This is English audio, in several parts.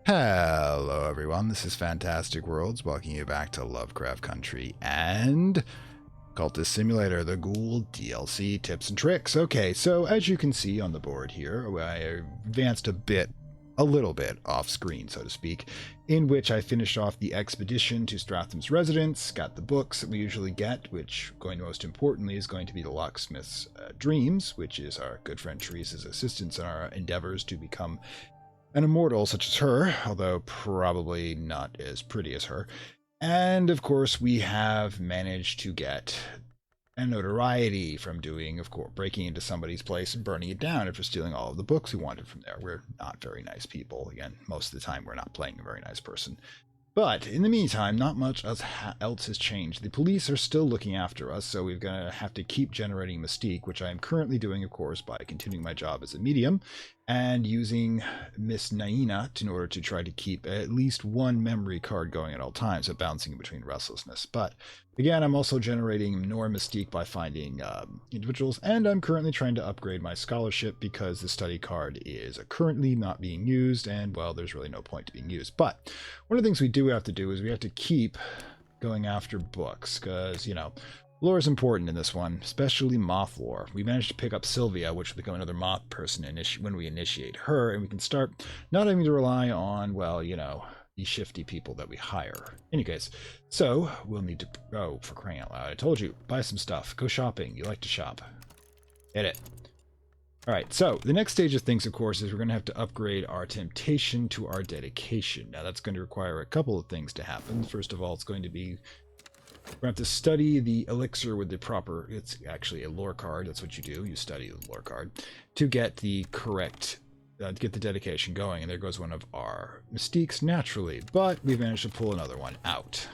Hello everyone, this is Fantastic Worlds, welcoming you back to Lovecraft Country and Cultist Simulator, the Ghoul DLC tips and tricks. Okay, so as you can see on the board here, I advanced a little bit off screen, so to speak, in which I finished off the expedition to Stratham's residence, got the books that we usually get, which, going most importantly, is going to be the Locksmith's Dreams, which is our good friend Teresa's assistance in our endeavors to become an immortal such as her, although probably not as pretty as her. And of course, we have managed to get a notoriety from doing, of course, breaking into somebody's place and burning it down after stealing all of the books we wanted from there. We're not very nice people. Again, most of the time, we're not playing a very nice person. But in the meantime, not much else has changed. The police are still looking after us, so we're going to have to keep generating mystique, which I am currently doing, of course, by continuing my job as a medium and using Miss Naina in order to try to keep at least one memory card going at all times, so bouncing in between restlessness. But again, I'm also generating more mystique by finding individuals, and I'm currently trying to upgrade my scholarship because the study card is currently not being used, and well, there's really no point to being used. But one of the things we do have to do is we have to keep going after books, because, you know, lore is important in this one, especially moth lore. We managed to pick up Sylvia, which will become another moth person when we initiate her, and we can start not having to rely on, well, you know, the shifty people that we hire. In any case, so we'll need to go, for crying out loud. I told you, buy some stuff. Go shopping. You like to shop. Hit it. Alright, so the next stage of things, of course, is we're going to have to upgrade our temptation to our dedication. Now, that's going to require a couple of things to happen. First of all, it's going to be we're going to have to study the elixir with the proper, it's actually a lore card, that's what you do, you study the lore card, to get the correct, to get the dedication going, and there goes one of our mystiques naturally, but we managed to pull another one out.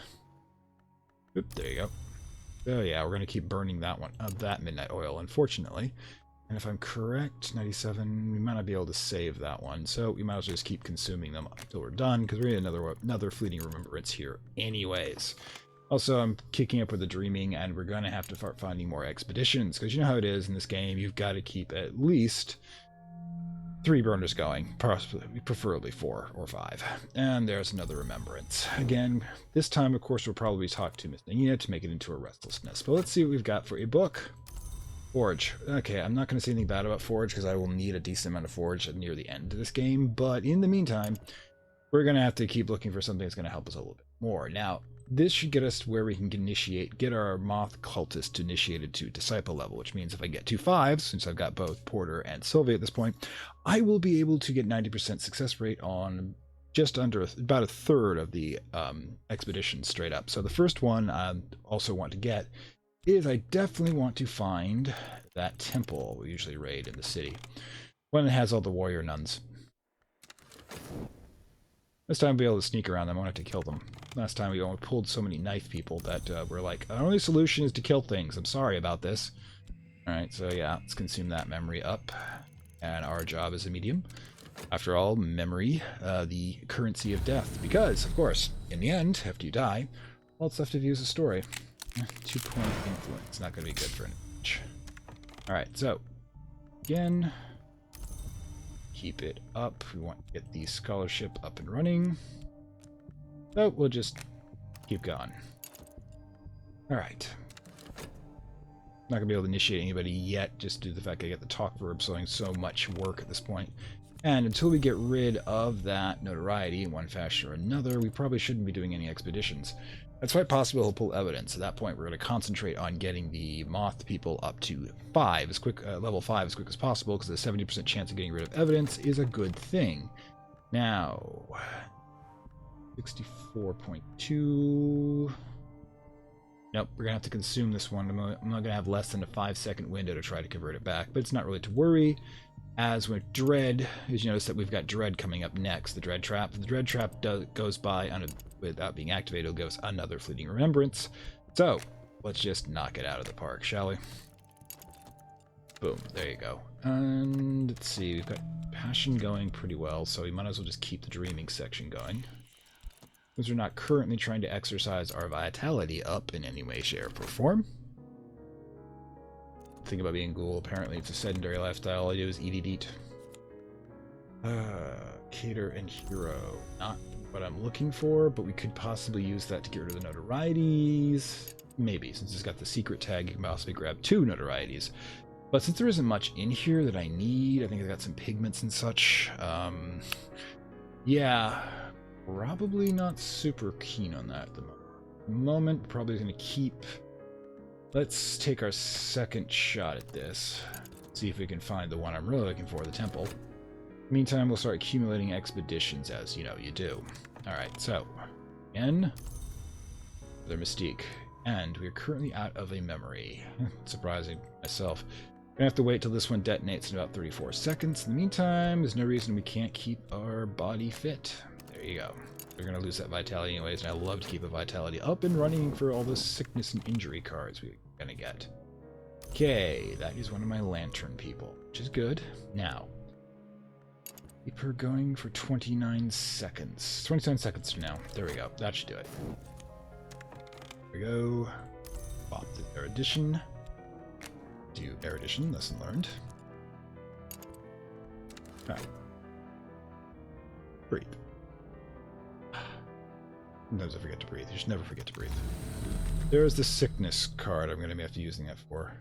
Oop, there you go. Oh yeah, we're going to keep burning that one, that midnight oil, unfortunately. And if I'm correct, 97, we might not be able to save that one, so we might as well just keep consuming them until we're done, because we need another fleeting remembrance here anyways. Also, I'm kicking up with the dreaming, and we're going to have to start finding more expeditions, because you know how it is in this game, you've got to keep at least 3 burners going, preferably 4 or 5. And there's another remembrance. Again, this time, of course, we'll probably talk to Miss Nina to make it into a restlessness, but let's see what we've got for a book. Forge. Okay, I'm not going to say anything bad about Forge, because I will need a decent amount of Forge near the end of this game, but in the meantime, we're going to have to keep looking for something that's going to help us a little bit more. Now, this should get us to where we can get our moth cultist to initiated to disciple level, which means if I get 2 5s, since I've got both Porter and Sylvia at this point, I will be able to get 90% success rate on just under about a third of the expedition straight up. So the first one I also want to get is I definitely want to find that temple we usually raid in the city, one that has all the warrior nuns. This time I'll be able to sneak around them, I won't have to kill them. Last time we only pulled so many knife people that we're like, our only solution is to kill things. I'm sorry about this. Alright, so yeah, let's consume that memory up. And our job as a medium. After all, memory, the currency of death. Because, of course, in the end, after you die, all that's left of you is a story. 2-point influence, not going to be good for an image. Alright, so, again, keep it up. We want to get the scholarship up and running. So we'll just keep going. Alright. Not going to be able to initiate anybody yet, just due to the fact I get the talk verb showing so much work at this point. And until we get rid of that notoriety in one fashion or another, we probably shouldn't be doing any expeditions. It's quite possible he'll pull evidence. At that point, we're going to concentrate on getting the moth people up to 5 as quick, level 5 as quick as possible, because the 70% chance of getting rid of evidence is a good thing. Now, 64.2. Nope, we're going to have to consume this one. I'm not going to have less than a 5-second window to try to convert it back, but it's not really to worry. As with Dread, as you notice that we've got Dread coming up next, the Dread Trap. The Dread Trap goes by without being activated. It'll give us another fleeting remembrance. So, let's just knock it out of the park, shall we? Boom, there you go. And let's see, we've got Passion going pretty well, so we might as well just keep the Dreaming section going. Because we're not currently trying to exercise our vitality up in any way, shape, or form. Think about being Ghoul, apparently it's a sedentary lifestyle. All I do is eat, eat, eat. Cater and Hero. Not what I'm looking for, but we could possibly use that to get rid of the notorieties. Maybe, since it's got the secret tag, you can possibly grab 2 notorieties. But since there isn't much in here that I need, I think I got some pigments and such. Yeah, probably not super keen on that at the moment. Probably going to keep... Let's take our second shot at this. See if we can find the one I'm really looking for, the temple. Meantime, we'll start accumulating expeditions, as you know you do. Alright, so, again, their mystique. And we are currently out of a memory. Surprising myself. Gonna have to wait till this one detonates in about 34 seconds. In the meantime, there's no reason we can't keep our body fit. There you go. We're gonna lose that vitality anyways, and I love to keep a vitality up and running for all the sickness and injury cards we're gonna get. Okay, that is one of my lantern people, which is good. Now, keep her going for 29 seconds. 29 seconds from now. There we go. That should do it. There we go. Pop the erudition. Do erudition, lesson learned. Alright. Breathe. Sometimes I forget to breathe. You should never forget to breathe. There's the sickness card I'm going to have to using that for.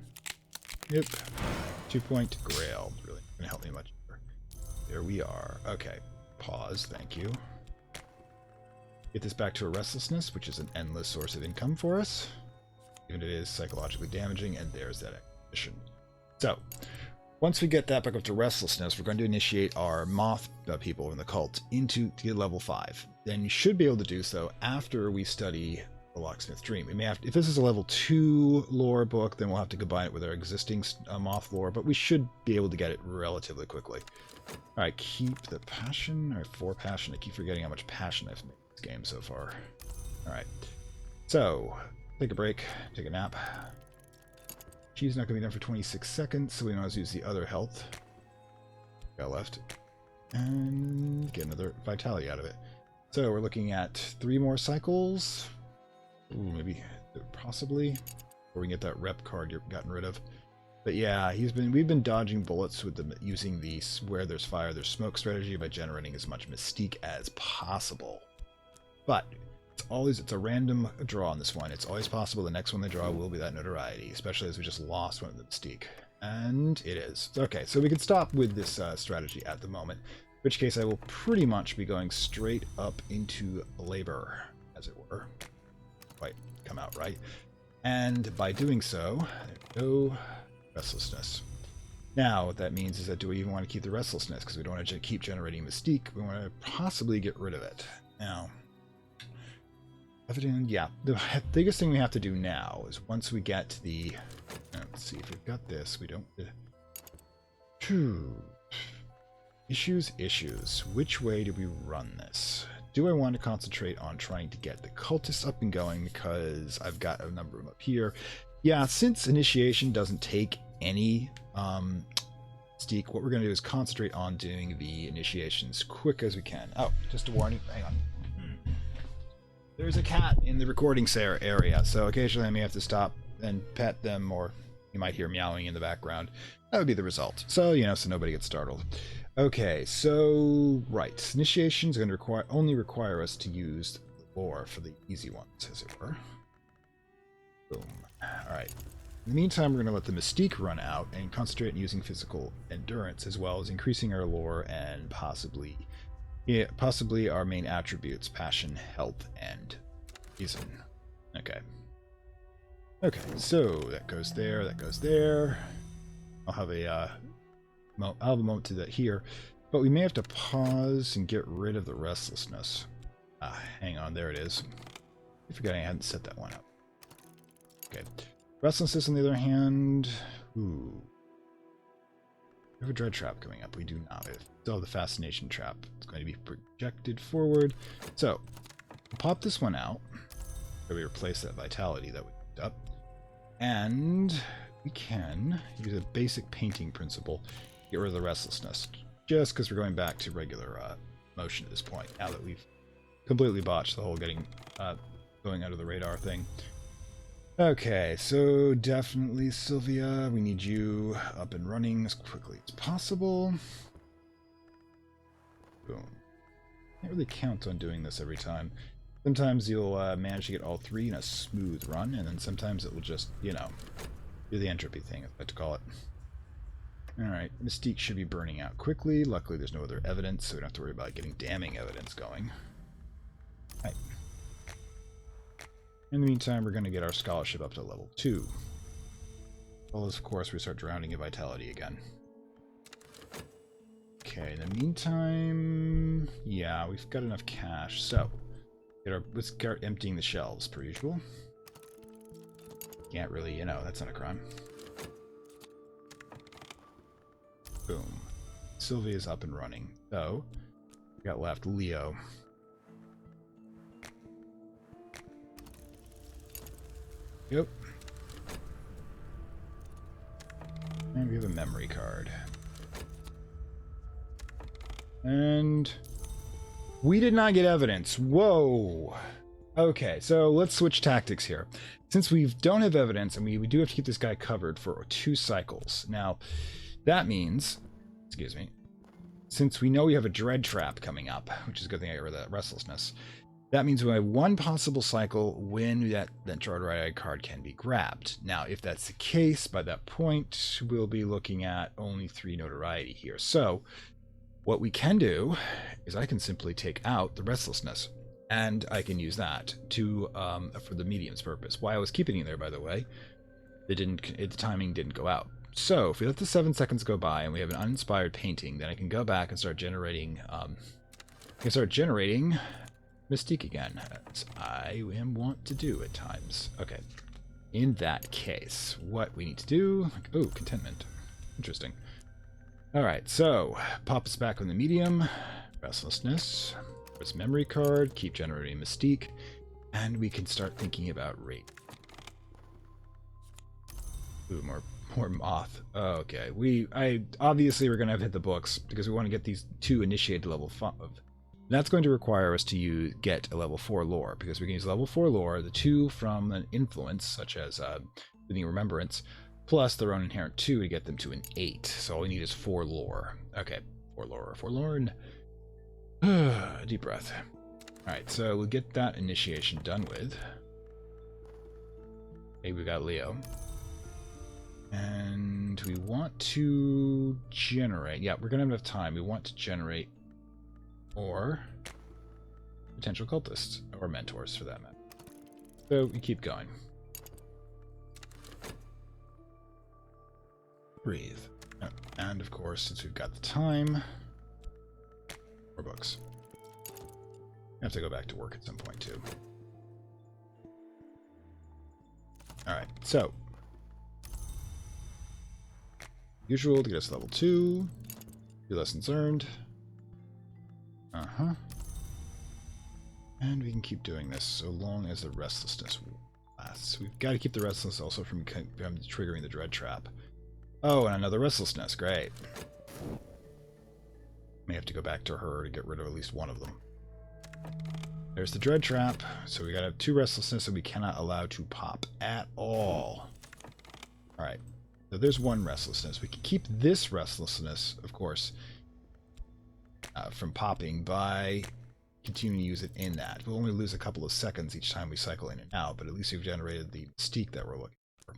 Yep. 2-point Grail. Really going to help me much. There we are. Okay. Pause. Thank you. Get this back to a restlessness, which is an endless source of income for us. Even if it is psychologically damaging, and there's that expedition. So, once we get that back up to restlessness, we're going to initiate our moth people in the cult to get level 5. Then you should be able to do so after we study the Locksmith Dream. We may have to, if this is a level 2 lore book, then we'll have to combine it with our existing moth lore, but we should be able to get it relatively quickly. Alright, keep the passion, or 4 passion. I keep forgetting how much passion I've made in this game so far. Alright, so, take a break, take a nap. She's not going to be done for 26 seconds, so we might as well use the other health. Got left. And get another vitality out of it. So we're looking at 3 more cycles. Ooh, maybe, possibly. Or we can get that rep card you've gotten rid of. But yeah, we've been dodging bullets with them using the where there's fire, there's smoke strategy by generating as much mystique as possible. But it's a random draw on this one. It's always possible the next one they draw will be that notoriety, especially as we just lost one of the mystique. And it is. Okay, so we can stop with this strategy at the moment, in which case I will pretty much be going straight up into labor, as it were. Quite come out right. And by doing so, there we go, restlessness. Now, what that means is that do we even want to keep the restlessness? Because we don't want to keep generating mystique. We want to possibly get rid of it. Now, yeah, the biggest thing we have to do now is once we get the... Let's see if we've got this. We don't... Issues. Which way do we run this? Do I want to concentrate on trying to get the cultists up and going because I've got a number of them up here? Yeah, since initiation doesn't take any mystique, what we're going to do is concentrate on doing the initiations quick as we can. Oh, just a warning. Hang on. There's a cat in the recording area, so occasionally I may have to stop and pet them, or you might hear meowing in the background. That would be the result. So, so nobody gets startled. Okay, so, right. Initiations are going to only require us to use the lore for the easy ones, as it were. Boom. Alright. In the meantime, we're going to let the mystique run out and concentrate on using physical endurance, as well as increasing our lore and possibly our main attributes, passion, health, and reason. Okay. Okay, so that goes there, that goes there. I'll have a moment to that here, but we may have to pause and get rid of the restlessness. Hang on, there it is. I forgot I hadn't set that one up. Okay. Restlessness, on the other hand, ooh. We have a dread trap coming up. We do not. We still have the fascination trap. It's going to be projected forward. So, we'll pop this one out. So we replace that vitality that we picked up. And we can use a basic painting principle to get rid of the restlessness. Just because we're going back to regular motion at this point. Now that we've completely botched the whole going under the radar thing. Okay, so definitely, Sylvia, we need you up and running as quickly as possible. Boom. Can't really count on doing this every time. Sometimes you'll manage to get all three in a smooth run, and then sometimes it will just, you know, do the entropy thing, I like to call it. Alright, Mystique should be burning out quickly. Luckily there's no other evidence, so we don't have to worry about getting damning evidence going. Right. In the meantime, we're going to get our scholarship up to level 2. Well, of course, we start drowning in vitality again. Okay, in the meantime, yeah, we've got enough cash, so let's start emptying the shelves, per usual. Can't really, you know, that's not a crime. Boom. Sylvia's up and running. So, we got left Leo. Yep. And we have a memory card. And we did not get evidence. Whoa. Okay, so let's switch tactics here. Since we don't have evidence, and we do have to keep this guy covered for 2 cycles. Now, that means, excuse me, since we know we have a dread trap coming up, which is a good thing I got rid of that restlessness, that means we have 1 possible cycle when that notoriety card can be grabbed. Now, if that's the case, by that point, we'll be looking at only 3 notoriety here. So, what we can do is I can simply take out the restlessness, and I can use that to for the medium's purpose. Why I was keeping it there, by the way, the timing didn't go out. So, if we let the 7 seconds go by and we have an uninspired painting, then I can go back and start generating. Mystique again, as I am wont to do at times. Okay, in that case, what we need to do... Oh, contentment. Interesting. Alright, so, pop us back on the medium. Restlessness. There's memory card. Keep generating Mystique. And we can start thinking about rate. Ooh, more moth. Okay, obviously we're going to have to hit the books, because we want to get these 2 initiated to level 5. That's going to require us to get a level 4 lore, because we can use level 4 lore, the 2 from an influence, such as Living Remembrance, plus their own inherent 2 to get them to an 8. So all we need is 4 lore. Okay, 4 lore, forlorn. Deep breath. Alright, so we'll get that initiation done with. Okay, we got Leo. And we want to generate... Yeah, we're going to have enough time. We want to generate or potential cultists, or mentors for that matter. So we keep going. Breathe. Oh, and of course, since we've got the time, more books. I have to go back to work at some point too. Alright, so usual to get us level 2, 2 lessons earned. And we can keep doing this so long as the restlessness lasts. We've got to keep the restlessness also from triggering the dread trap. Oh, and another restlessness. Great. May have to go back to her to get rid of at least one of them. There's the dread trap. So we got to have 2 restlessness that we cannot allow to pop at all. Alright. So there's 1 restlessness. We can keep this restlessness, of course, from popping by continuing to use it in that. We'll only lose a couple of seconds each time we cycle in and out, but at least we've generated the mystique that we're looking for.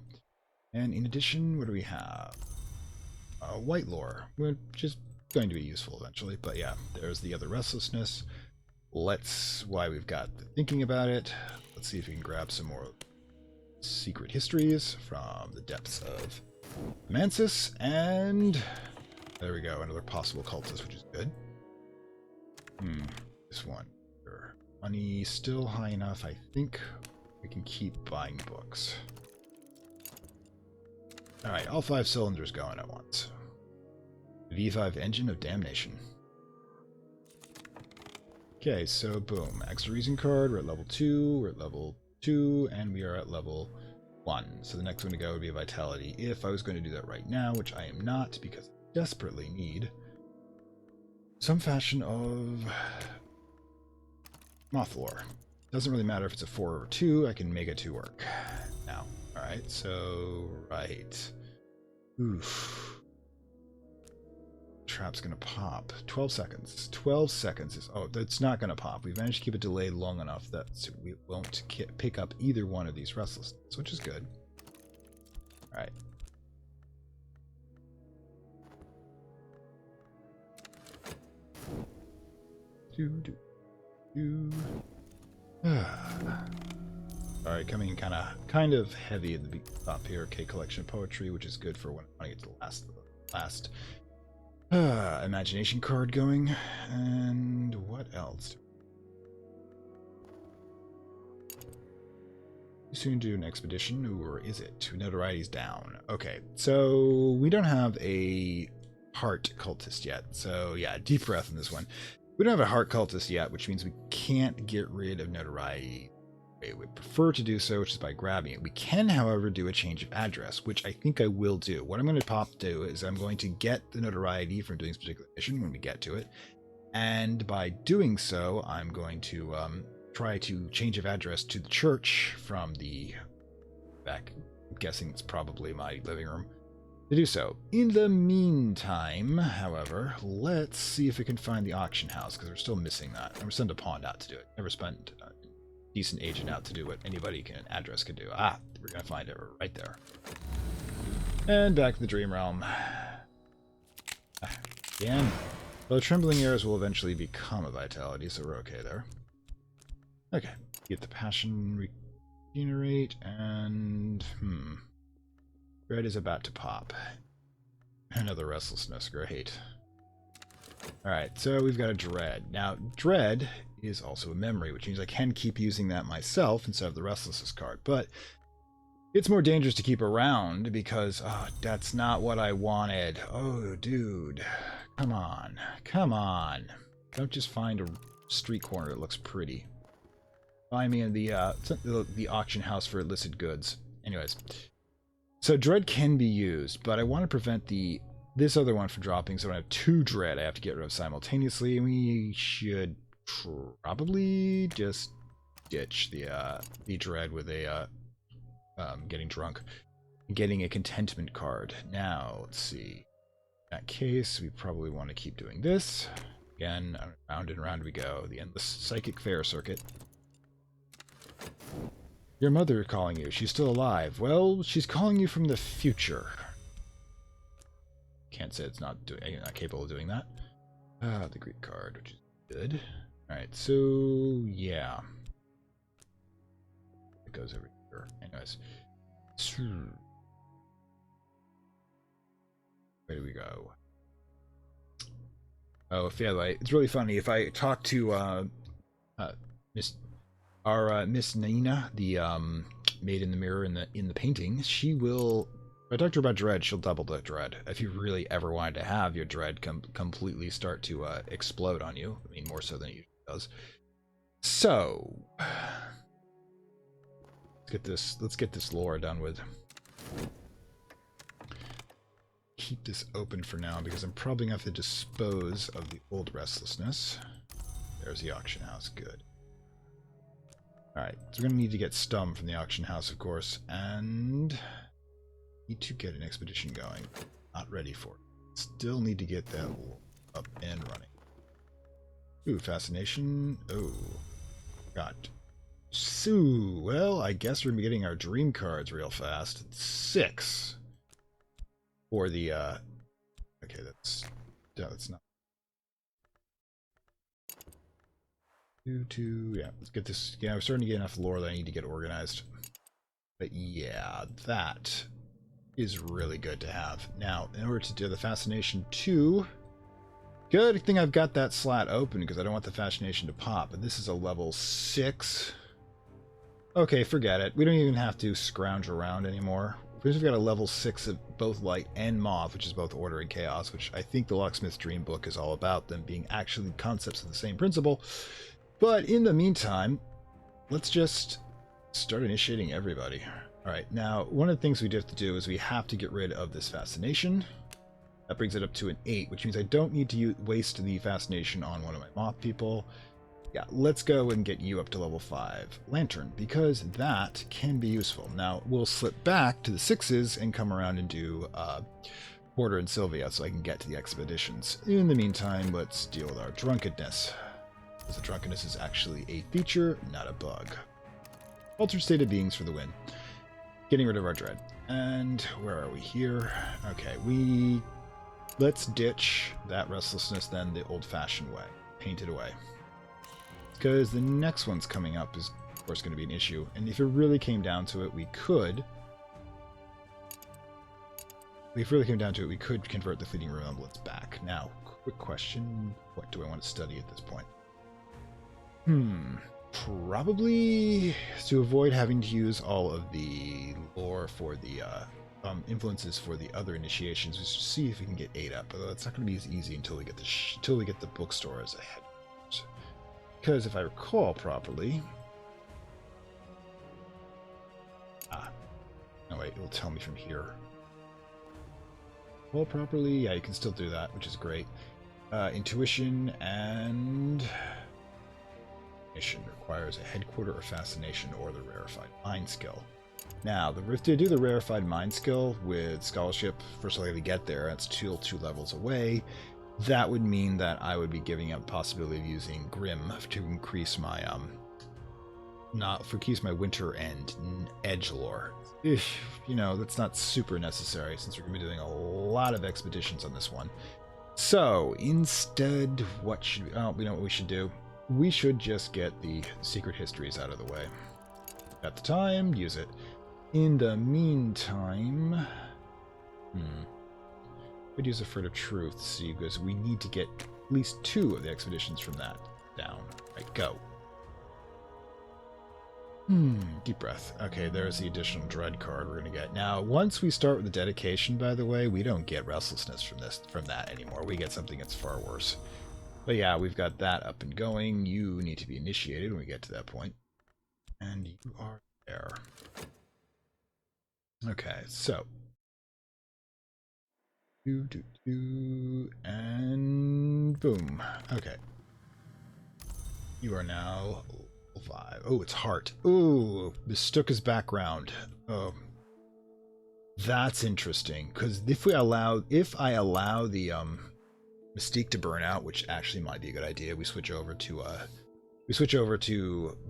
And in addition, what do we have? White lore, which is going to be useful eventually, but yeah, there's the other restlessness. While we've got the thinking about it, let's see if we can grab some more secret histories from the depths of Mansis, and there we go, another possible cultist, which is good. This one. Money still high enough. I think we can keep buying books. Alright, all 5 cylinders going at once. V5 Engine of Damnation. Okay, so boom. Extra Reason card. We're at level 2. We're at level 2. And we are at level 1. So the next one to go would be Vitality. If I was going to do that right now, which I am not, because I desperately need some fashion of moth lore. Doesn't really matter if it's a 4 or 2, I can make a 2 work now. Alright, so right. Oof. trap's going to pop. 12 seconds. 12 seconds is... Oh, it's not going to pop. We've managed to keep it delayed long enough that we won't pick up either one of these restlessness, which is good. All right. Alright, coming kind of heavy at the top here. Okay, collection of poetry, which is good for when I get to the last imagination card going. And what else? Soon do an expedition, or is it? Notoriety's down. Okay, so we don't have a heart cultist yet. So yeah, deep breath in this one. We don't have a heart cultist yet, which means we can't get rid of notoriety. We would prefer to do so, which is by grabbing it. We can, however, do a change of address, which I think I will do. What I'm going to do is I'm going to get the notoriety from doing this particular mission when we get to it. And by doing so, I'm going to try to change of address to the church from the back. I'm guessing it's probably my living room. To do so. In the meantime, however, let's see if we can find the auction house, because we're still missing that. Never send a pawn out to do it. Never spent a decent agent out to do what anybody can address can do. Ah, we're going to find it right there. And back to the dream realm. Again. Though trembling airs will eventually become a vitality, so we're okay there. Okay. Get the passion regenerate, and... Dread is about to pop. Another restlessness, great. Alright, so we've got a dread. Now, dread is also a memory, which means I can keep using that myself instead of the restlessness card. But it's more dangerous to keep around because, oh, that's not what I wanted. Oh, dude. Come on. Come on. Don't just find a street corner that looks pretty. Find me in the auction house for illicit goods. Anyways. So dread can be used, but I want to prevent this other one from dropping, so I have two dread I have to get rid of simultaneously. We should probably just ditch the dread with a getting drunk and getting a contentment card. Now, let's see. In that case, we probably want to keep doing this. Again, round and round we go. The endless psychic fair circuit. Your mother calling you. She's still alive. Well, she's calling you from the future. Can't say it's not capable of doing that. The Greek card, which is good. Alright, so yeah. It goes over here. Anyways. Where do we go? Oh, Fairlight. It's really funny. If I talk to Miss Nina, the maid in the mirror in the painting, she will. If I talk to her about dread, she'll double the dread. If you really ever wanted to have your dread completely start to explode on you, I mean more so than it usually does. So let's get this lore done with. Keep this open for now because I'm probably gonna have to dispose of the old restlessness. There's the auction house. Good. Alright, so we're going to need to get Stum from the auction house, of course, and need to get an expedition going. Not ready for it. Still need to get that up and running. Ooh, fascination. Oh, got Sue. Well, I guess we're going to be getting our dream cards real fast. 6 for the, okay, that's not. Yeah, let's get this. Yeah, we're starting to get enough lore that I need to get organized. But yeah, that is really good to have. Now, in order to do the Fascination 2, good thing I've got that slot open because I don't want the Fascination to pop. But this is a level 6. Okay, forget it. We don't even have to scrounge around anymore. We've got a level 6 of both Light and Moth, which is both Order and Chaos, which I think the Locksmith's Dream book is all about, them being actually concepts of the same principle. But in the meantime, let's just start initiating everybody. Alright, now, one of the things we have to do is we have to get rid of this Fascination. That brings it up to an 8, which means I don't need to waste the Fascination on one of my Moth people. Yeah, let's go and get you up to level 5. Lantern, because that can be useful. Now, we'll slip back to the 6s and come around and do Porter and Sylvia so I can get to the expeditions. In the meantime, let's deal with our drunkenness. Because the drunkenness is actually a feature, not a bug. Altered state of beings for the win. Getting rid of our dread. And where are we here? Okay, let's ditch that restlessness then the old-fashioned way. Paint it away. Because the next one's coming up is, of course, going to be an issue. And if it really came down to it, we could convert the fleeting resemblance back. Now, quick question. What do I want to study at this point? Probably to avoid having to use all of the lore for the influences for the other initiations. Just see if we can get 8 up. Although it's not going to be as easy until we get the bookstore as a head. Because if I recall properly, no wait, it'll tell me from here. Well, properly, yeah, you can still do that, which is great. Intuition and mission requires a headquarter or fascination or the rarefied mind skill. Now, to do the rarefied mind skill with scholarship, first I got to get there. That's two levels away. That would mean that I would be giving up the possibility of using Grim to increase my my winter and edge lore. You know, that's not super necessary since we're going to be doing a lot of expeditions on this one. So instead, what should we know what we should do? We should just get the secret histories out of the way. At the time, use it. In the meantime, we'd use a Furtive Truth, see, because we need to get at least 2 of the expeditions from that down. Right, go. Deep breath. Okay, there's the additional dread card we're going to get. Now, once we start with the dedication, by the way, we don't get restlessness from that anymore. We get something that's far worse. But yeah, we've got that up and going. You need to be initiated when we get to that point. And you are there. Okay, so. And boom. Okay. You are now 5. Oh, it's heart. Ooh, mistook his background. Oh. That's interesting. Because if I allow the Mystique to burn out, which actually might be a good idea, we switch over to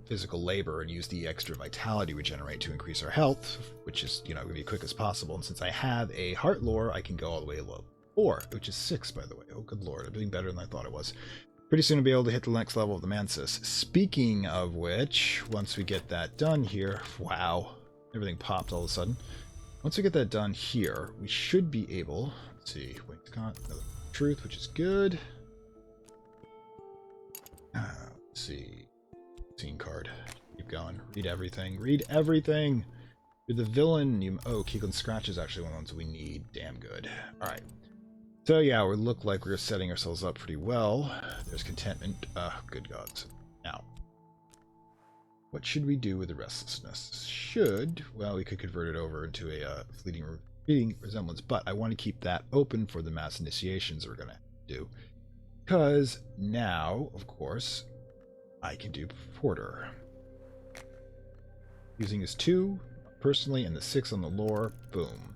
physical labor and use the extra vitality we generate to increase our health, which is, going to be quick as possible. And since I have a heart lore, I can go all the way to level 4, which is 6, by the way. Oh, good lord, I'm doing better than I thought it was. Pretty soon I'll be able to hit the next level of the Mansis. Speaking of which, once we get that done here, wow, everything popped all of a sudden. Once we get that done here, we should be able, let's see, wait, got another truth, which is good. Let's see, scene card. Keep going. Read everything. Read everything. You're the villain. Keegan Scratch is actually one of the ones we need. Damn good. All right. So yeah, we look like we're setting ourselves up pretty well. There's contentment. Good gods. Now, what should we do with the restlessness? Well, we could convert it over into a fleeting resemblance, but I want to keep that open for the mass initiations we're going to do. Because now, of course, I can do Porter. Using his 2 personally and the 6 on the lore, boom.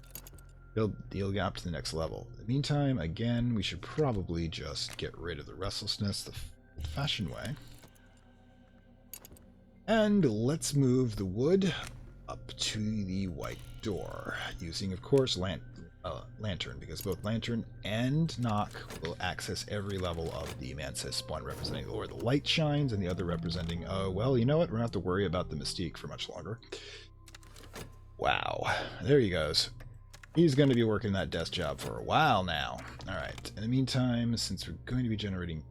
He'll get up to the next level. In the meantime, again, we should probably just get rid of the restlessness the old-fashioned way. And let's move the wood up to the white door, using, of course, Lantern, because both Lantern and Knock will access every level of the Mansis, one representing where the light shines, and the other representing, well, you know what? We're not have to worry about the Mystique for much longer. Wow. There he goes. He's going to be working that desk job for a while now. Alright, in the meantime, since we're going to be generating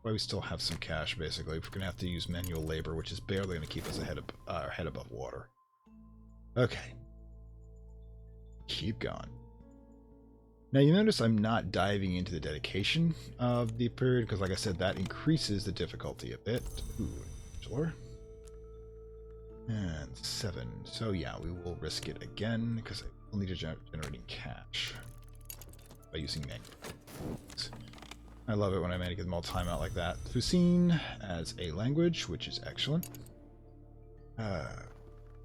we still have some cash, basically. We're going to have to use manual labor, which is barely going to keep us head above water. Okay. Keep going. Now, you notice I'm not diving into the dedication of the period, because like I said, that increases the difficulty a bit. Ooh, sure. And 7. So yeah, we will risk it again, because I will need to generating cash by using manual. I love it when I manage to get them all timeout like that. Thucine as a language, which is excellent. Yeah,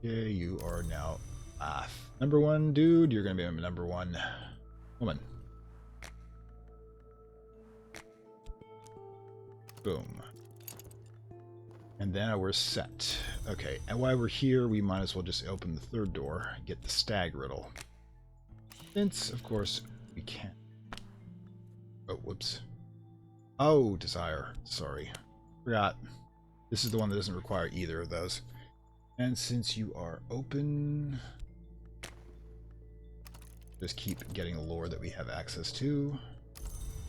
you are now number 1, dude. You're going to be number 1. Woman. Boom. And then we're set. Okay, and while we're here, we might as well just open the third door and get the stag riddle. Since, of course, we can't. Oh, whoops. Oh, desire. Sorry. Forgot. This is the one that doesn't require either of those. And since you are open, just keep getting the lore that we have access to.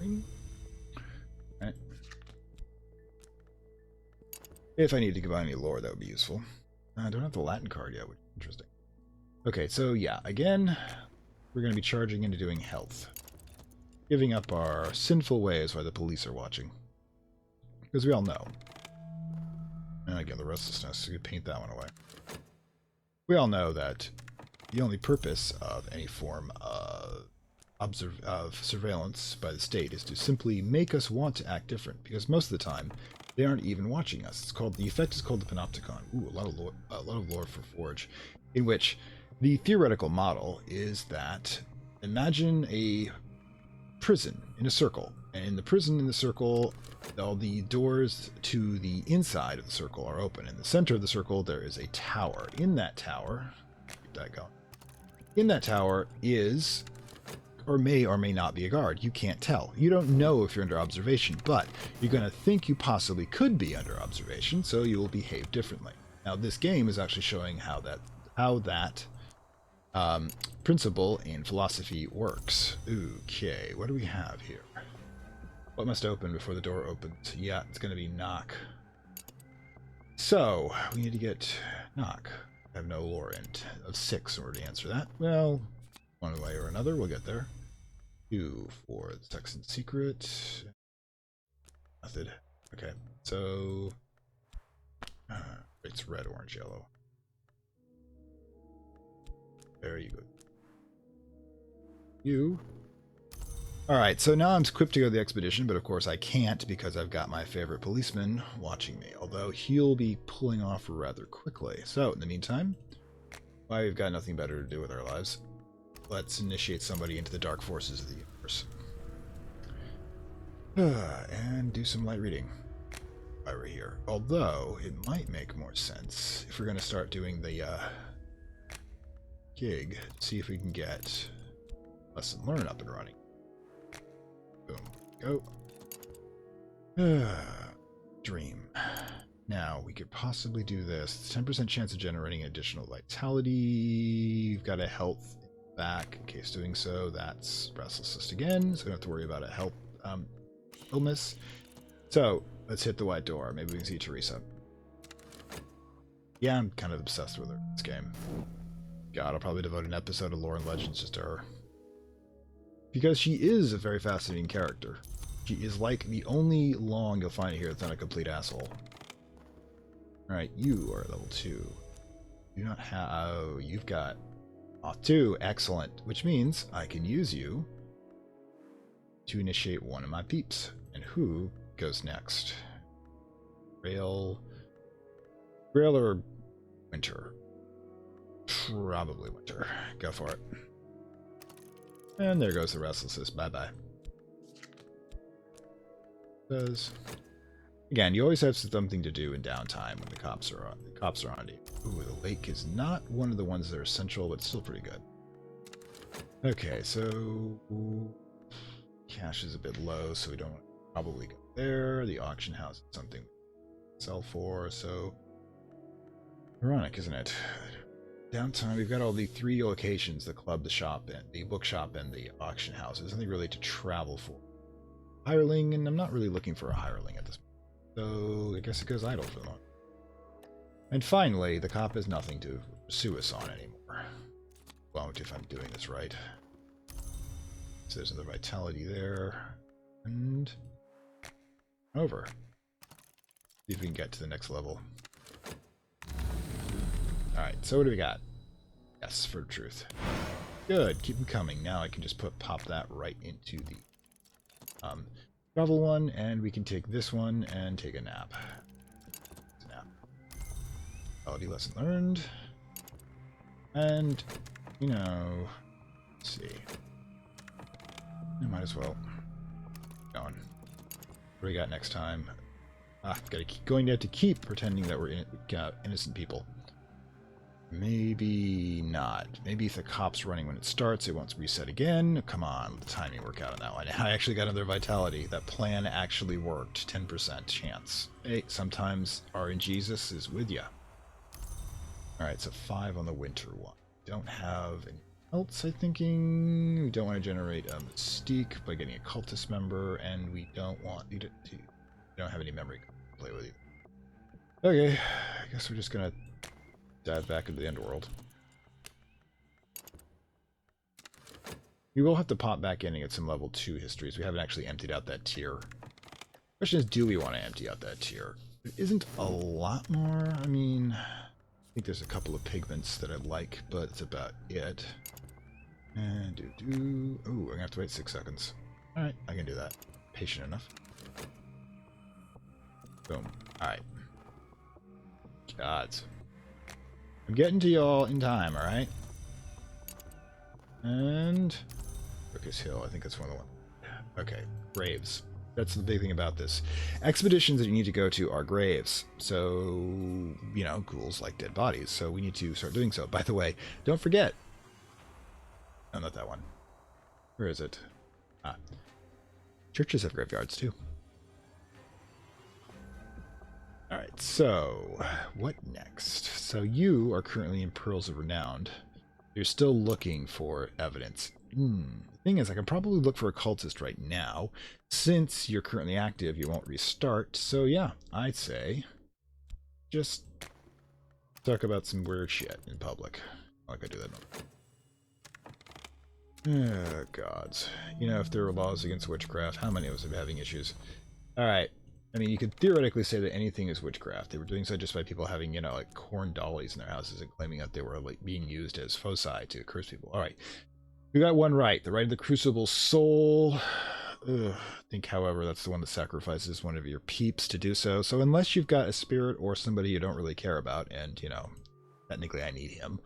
Right. If I need to combine any lore, that would be useful. I don't have the Latin card yet, which is interesting. Okay, so yeah, again, we're going to be charging into doing health. Giving up our sinful ways while the police are watching. Because we all know. And again, the restlessness, so you paint that one away. We all know that the only purpose of any form of surveillance by the state is to simply make us want to act different, because most of the time they aren't even watching us. It's called, the effect is called the panopticon. Ooh, a lot of lore for Forge, in which the theoretical model is that imagine a prison in a circle, and in the prison in the circle, all the doors to the inside of the circle are open. In the center of the circle, there is a tower. In that tower, keep that going. In that tower is, or may not be, a guard. You can't tell. You don't know if you're under observation, but you're going to think you possibly could be under observation, so you will behave differently. Now, this game is actually showing how that principle in philosophy works. Okay, what do we have here? What must open before the door opens? Yeah, it's going to be knock. So, we need to get knock. I have no lore of 6 in order to answer that. Well, one way or another, we'll get there. 2 for the Texan secret. Method. Okay, so it's red, orange, yellow. There you go. You. Alright, so now I'm equipped to go to the expedition, but of course I can't because I've got my favorite policeman watching me, although he'll be pulling off rather quickly. So, in the meantime, while we've got nothing better to do with our lives, let's initiate somebody into the dark forces of the universe. And do some light reading while we're here. Although, it might make more sense if we're going to start doing the gig, see if we can get lesson learn up and running. Boom. Go. Dream. Now, we could possibly do this. 10% chance of generating additional vitality. You've got a health back in case doing so. That's restlessness again, so we don't have to worry about a health illness. So, let's hit the white door. Maybe we can see Teresa. Yeah, I'm kind of obsessed with her in this game. God, I'll probably devote an episode of Lore and Legends just to her. Because she is a very fascinating character. She is like the only Long you'll find here that's not a complete asshole. Alright, you are level 2. You do not have... Oh, you've got... Off 2. Excellent. Which means I can use you to initiate one of my peeps. And who goes next? Rail or Winter? Probably Winter. Go for it. And there goes the restlessness. Bye-bye. Again, you always have something to do in downtime when the cops are on you. Ooh, the lake is not one of the ones that are central, but still pretty good. Okay, so cash is a bit low, so we don't probably go there. The auction house is something we sell for, so ironic, isn't it? Downtime, we've got all the 3 locations, the club, the shop, and the bookshop, and the auction house. There's nothing really to travel for. Hireling, and I'm not really looking for a hireling at this point. So I guess it goes idle for the moment. And finally, the cop has nothing to pursue us on anymore. Won't if I'm doing this right. So there's another vitality there. And over. See if we can get to the next level. Alright, so what do we got? Yes, for truth. Good, keep them coming. Now I can just pop that right into the travel one, and we can take this one and take a nap. Quality lesson learned. And, you know, let's see. might as well. Going. What do we got next time? Going to have to keep pretending that we're innocent people. Maybe not. Maybe if the cop's running when it starts, it won't reset again. Come on, let the timing work out on that one. I actually got another vitality. That plan actually worked. 10% chance. Hey, sometimes RNGesus is with ya. Alright, so 5 on the winter one. Don't have any else, I'm thinking. We don't want to generate a mystique by getting a cultist member, and we don't want you to don't have any memory to play with you. Okay, I guess we're just gonna dive back into the underworld. We will have to pop back in and get some level 2 histories. We haven't actually emptied out that tier. Question is, do we want to empty out that tier? There isn't a lot more. I mean, I think there's a couple of pigments that I like, but it's about it. And oh, I'm gonna have to wait 6 seconds. Alright, I can do that. Patient enough. Boom. Alright. Gods. I'm getting to y'all in time, alright? And Rookus Hill, I think that's one of the ones. Okay, graves. That's the big thing about this. Expeditions that you need to go to are graves. So, you know, ghouls like dead bodies. So we need to start doing so. By the way, don't forget. No, not that one. Where is it? Ah. Churches have graveyards too. Alright, so what next? So you are currently in Pearls of Renown. You're still looking for evidence. The thing is, I can probably look for a cultist right now. Since you're currently active, you won't restart. So yeah, I'd say just talk about some weird shit in public. Like I do that. Oh, gods. You know, if there were laws against witchcraft, how many of us are having issues? Alright. I mean, you could theoretically say that anything is witchcraft. They were doing so just by people having, you know, like corn dollies in their houses and claiming that they were like being used as foci to curse people. Alright. We got one right. The right of the crucible soul. I think, however, that's the one that sacrifices one of your peeps to do so. So unless you've got a spirit or somebody you don't really care about, and, you know, technically I need him.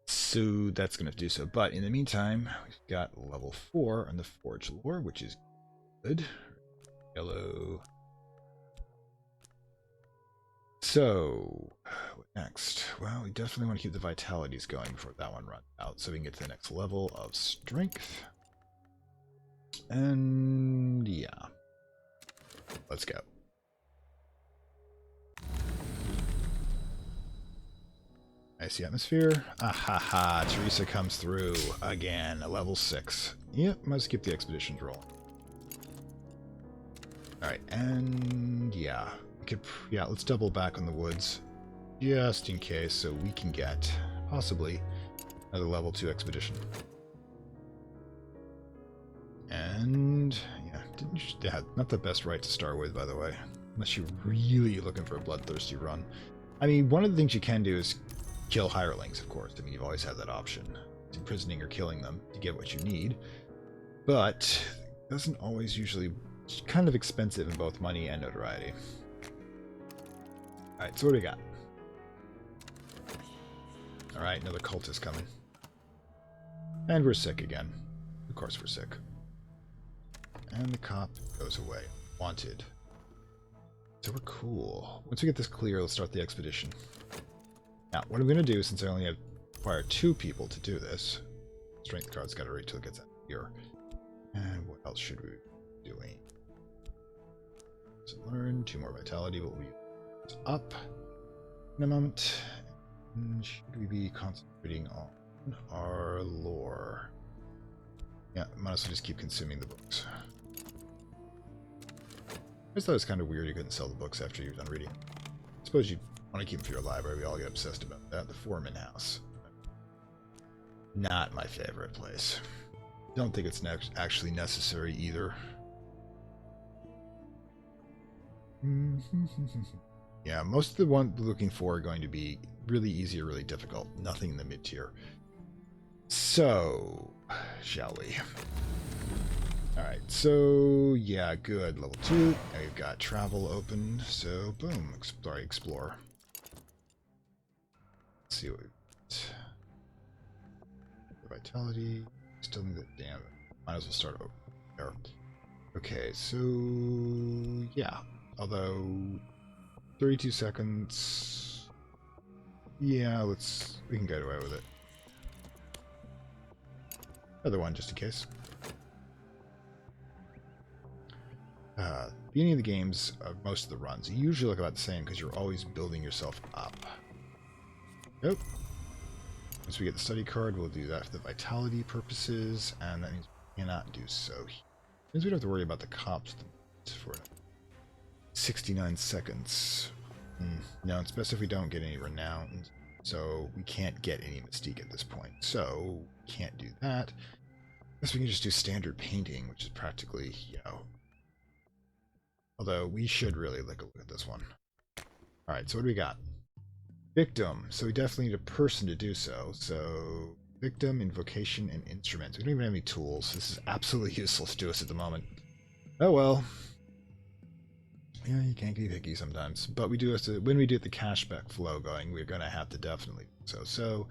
So that's going to do so. But in the meantime, we've got level 4 on the Forge lore, which is good. Yellow. So, what next? Well, we definitely want to keep the vitalities going before that one runs out, so we can get to the next level of strength. And yeah. Let's go. Icy atmosphere. Ahaha, Teresa comes through again, level 6. Yep, must keep the expeditions rolling. Alright, and yeah. Yeah, let's double back on the woods. Just in case, so we can get, possibly, another level 2 expedition. And, yeah, not the best right to start with, by the way. Unless you're really looking for a bloodthirsty run. I mean, one of the things you can do is kill hirelings, of course. I mean, you've always had that option. It's imprisoning or killing them to get what you need. But it doesn't always usually... It's kind of expensive in both money and notoriety. Alright, so what do we got? Alright, another cultist coming. And we're sick again. Of course we're sick. And the cop goes away. Wanted. So we're cool. Once we get this clear, let's start the expedition. Now, what I'm going to do, since I only require 2 people to do this, strength card's got to wait till it gets out here. And what else should we be doing? So learn 2 more vitality, but we'll be up in a moment. And should we be concentrating on our lore? Yeah, might as well just keep consuming the books. I just thought it was kind of weird you couldn't sell the books after you're done reading. I suppose you want to keep them for your library. We all get obsessed about that. The Foreman House. Not my favorite place. Don't think it's actually necessary either. Yeah, most of the ones we're looking for are going to be really easy or really difficult. Nothing in the mid-tier. So, shall we? Alright, so, yeah, good. Level 2. Now we've got travel open, so, boom. Explore. Let's see what we've got. The vitality. Still need that damn Might as well start over there. Okay, so yeah. Although 32 seconds. Yeah, we can get away with it. Another one just in case. Beginning of the games, most of the runs, usually look about the same because you're always building yourself up. Nope. Once we get the study card, we'll do that for the vitality purposes, and that means we cannot do so. It means we don't have to worry about the cops for 69 seconds. No, it's best if we don't get any renown, so we can't get any mystique at this point. So, can't do that. I guess we can just do standard painting, which is practically, although we should really look at this one. Alright, so what do we got? Victim. So we definitely need a person to do so. So, victim, invocation, and instruments. We don't even have any tools. This is absolutely useless to us at the moment. Oh well. Yeah, you can't be picky sometimes. But we do have to, when we get the cashback flow going, we're going to have to definitely do so. So,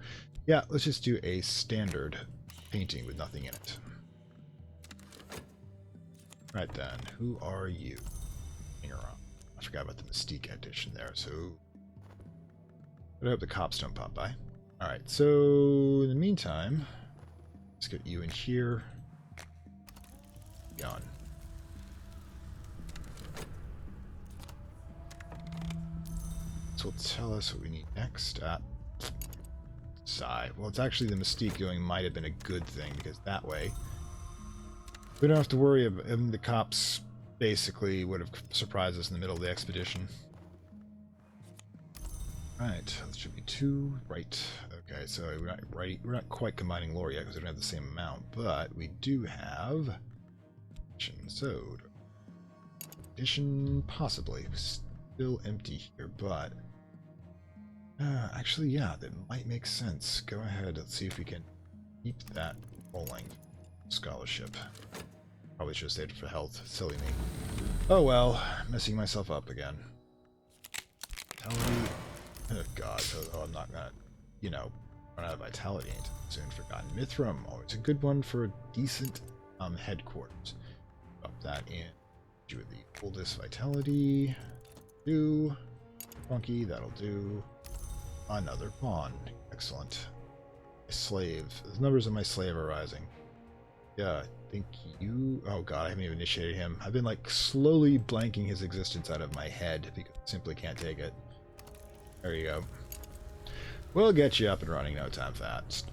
yeah, let's just do a standard painting with nothing in it. Right then, who are you? I forgot about the Mystique addition there, so I hope the cops don't pop by. Alright, so in the meantime, let's get you in here. Gone. This will tell us what we need next. Sigh. Well, it's actually the Mystique going might have been a good thing, because that way we don't have to worry about the cops basically would have surprised us in the middle of the expedition. Right, that should be 2. Right. Okay, so we're not quite combining lore yet because we don't have the same amount, but we do have so addition possibly still empty here, but actually, yeah, that might make sense. Go ahead, let's see if we can keep that rolling. Scholarship. Probably should have saved it for health. Silly me. Oh well, messing myself up again. Vitality. Oh god, oh, I'm not gonna, run out of vitality anytime soon. Forgotten Mithram. Always a good one for a decent headquarters. Up that in. Do the oldest vitality. Do. Funky, that'll do. Another pawn. Excellent. A slave. The numbers of my slave are rising. Yeah, I think you... Oh god, I haven't even initiated him. I've been like slowly blanking his existence out of my head because I simply can't take it. There you go. We'll get you up and running no time fast.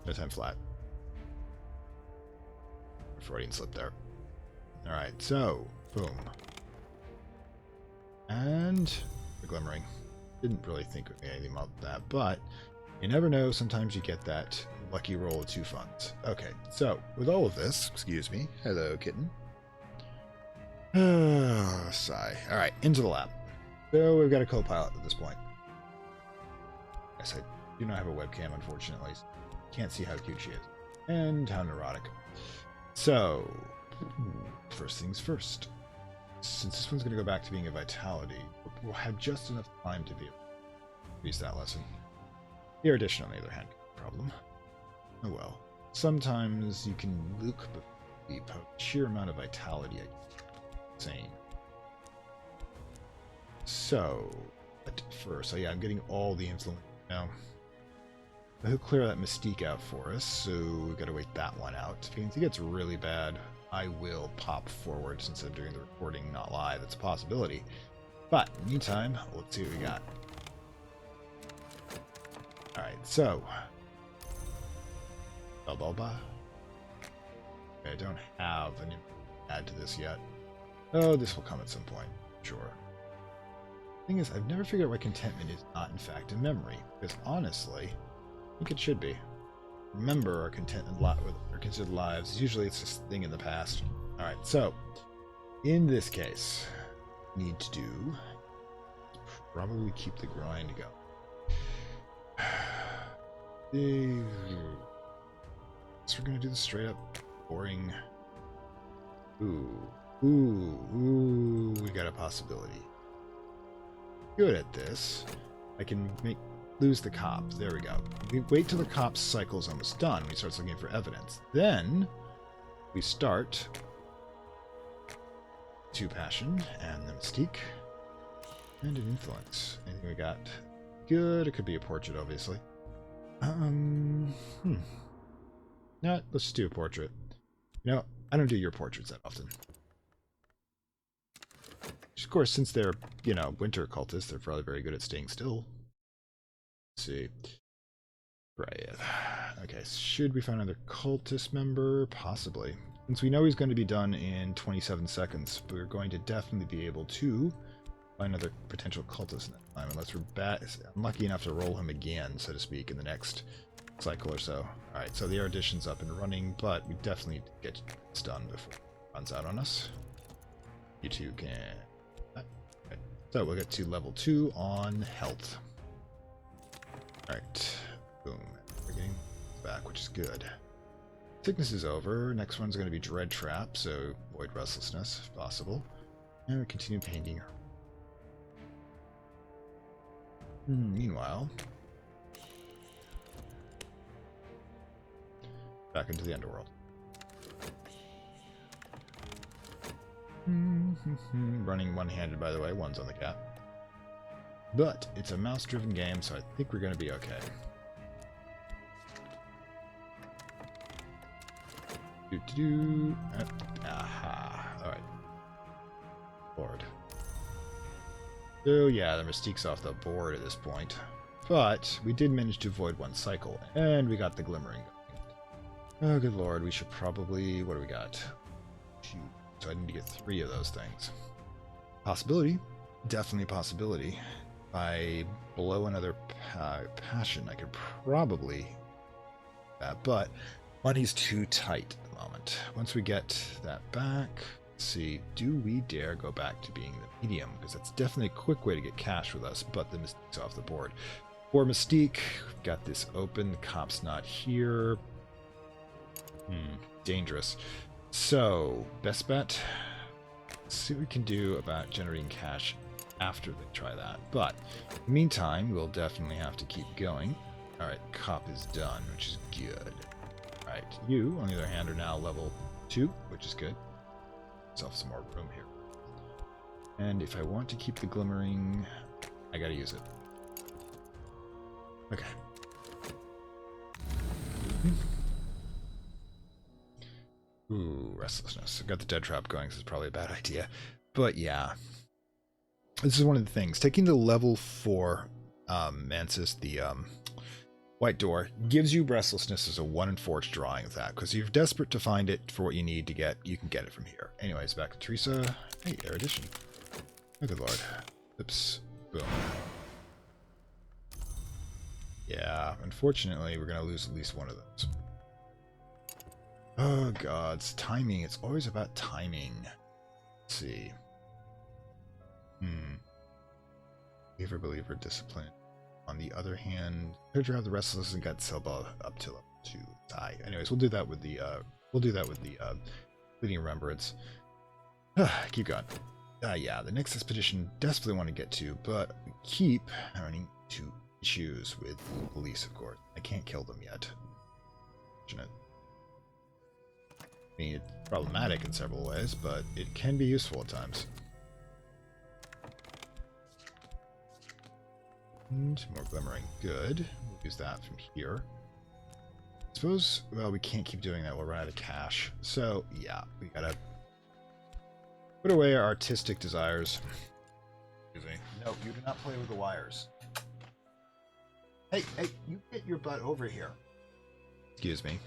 No time flat. Freudian slip there. Alright, so, boom. And the glimmering. Didn't really think of anything about that, but you never know, sometimes you get that lucky roll of 2 funds. Okay, so with all of this, excuse me, hello kitten. Sigh. Alright, into the lab. So we've got a co-pilot at this point. Yes, I do not have a webcam, unfortunately. Can't see how cute she is. And how neurotic. So, first things first. Since this one's going to go back to being a vitality, we'll have just enough time to be able to use that lesson. The erudition, on the other hand, problem. Oh well. Sometimes you can look the sheer amount of vitality insane. So, at first, yeah, I'm getting all the influence now. He'll clear that Mystique out for us, so we've got to wait that one out. If it gets really bad, I will pop forward since I'm doing the recording, not live. It's a possibility. But, in the meantime, let's see what we got. Alright, so... Balba. I don't have an add to this yet. Oh, this will come at some point. Sure. Thing is, I've never figured out why contentment is not, in fact, a memory. Because, honestly, I think it should be. Remember our contentment with our considered lives. Usually it's this thing in the past. Alright, so, in this case, need to do... Probably keep the grind going. So we're gonna do the straight up boring. Ooh, we got a possibility. Good at this. I can make lose the cop. There we go. We wait till the cop's cycle is almost done. We start looking for evidence. Then we start to passion and the mystique and an influence. Anything we got? Good. It could be a portrait, obviously. No, let's just do a portrait. You know, I don't do your portraits that often. Of course, since they're, you know, winter cultists, they're probably very good at staying still. Let's see. Right. Okay, should we find another cultist member? Possibly. Since we know he's going to be done in 27 seconds, we're going to definitely be able to find another potential cultist next time, unless we're unlucky enough to roll him again, so to speak, in the next cycle or so. Alright, so the erudition's up and running, but we definitely need to get this done before it runs out on us. You two can... Okay. So we'll get to level 2 on health. Alright. Boom. We're getting back, which is good. Sickness is over. Next one's going to be Dread Trap, so avoid restlessness if possible. And we continue painting her. Meanwhile, back into the underworld. Running one-handed, by the way. One's on the cat. But it's a mouse-driven game, so I think we're going to be okay. Aha. Alright. Lord. So yeah, the Mystique's off the board at this point. But we did manage to avoid one cycle, and we got the Glimmering going. Oh, good lord, we should probably... What do we got? Shoot. So I need to get 3 of those things. Possibility. Definitely a possibility. If I blow another passion, I could probably... but money's too tight at the moment. Once we get that back... Let's see, do we dare go back to being the medium? Because that's definitely a quick way to get cash with us, but the Mystique's off the board. For Mystique, we've got this open, the cop's not here. Dangerous. So, best bet, let's see what we can do about generating cash after they try that. But, in the meantime, we'll definitely have to keep going. Alright, cop is done, which is good. Alright, you, on the other hand, are now level 2, which is good. Myself some more room here. And if I want to keep the glimmering, I gotta use it. Okay. Ooh, restlessness. I've got the dead trap going, so it's probably a bad idea. But yeah. This is one of the things. Taking the level 4 Mantis, the white door, gives you restlessness as a 1 in 4 drawing of that, because if you're desperate to find it for what you need to get, you can get it from here. Anyways, back to Teresa. Hey, erudition. Oh, good lord. Oops. Boom. Yeah, unfortunately, we're going to lose at least one of those. Oh, God. It's timing. It's always about timing. Let's see. Believer, discipline. On the other hand, character have the restlessness and gut Selba up to level 2. Anyways, we'll do that with the fleeting remembrance. Keep going. Yeah, the next expedition desperately want to get to, but we keep running into issues with the police, of course. I can't kill them yet. I mean, it's problematic in several ways, but it can be useful at times. And more glimmering. Good. We'll use that from here. I suppose, well, we can't keep doing that. We'll run out of cash. So, yeah, we gotta put away our artistic desires. Excuse me. No, you do not play with the wires. Hey, you get your butt over here. Excuse me.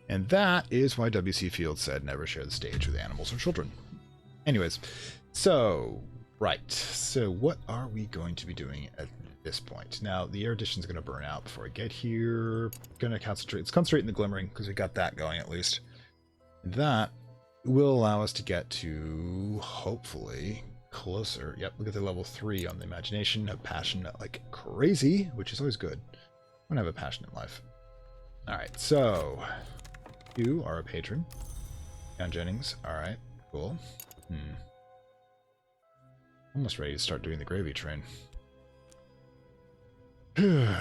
And that is why W.C. Fields said never share the stage with animals or children. Anyways, so... Right, so what are we going to be doing at this point? Now, the erudition is going to burn out before I get here. Going to concentrate. Let's concentrate in the glimmering, because we got that going at least. That will allow us to get to, hopefully, closer. Yep, look at the level 3 on the imagination. Have passion like crazy, which is always good. I want to have a passion in life. Alright, so you are a patron. John Jennings, alright, cool. Almost ready to start doing the gravy train. I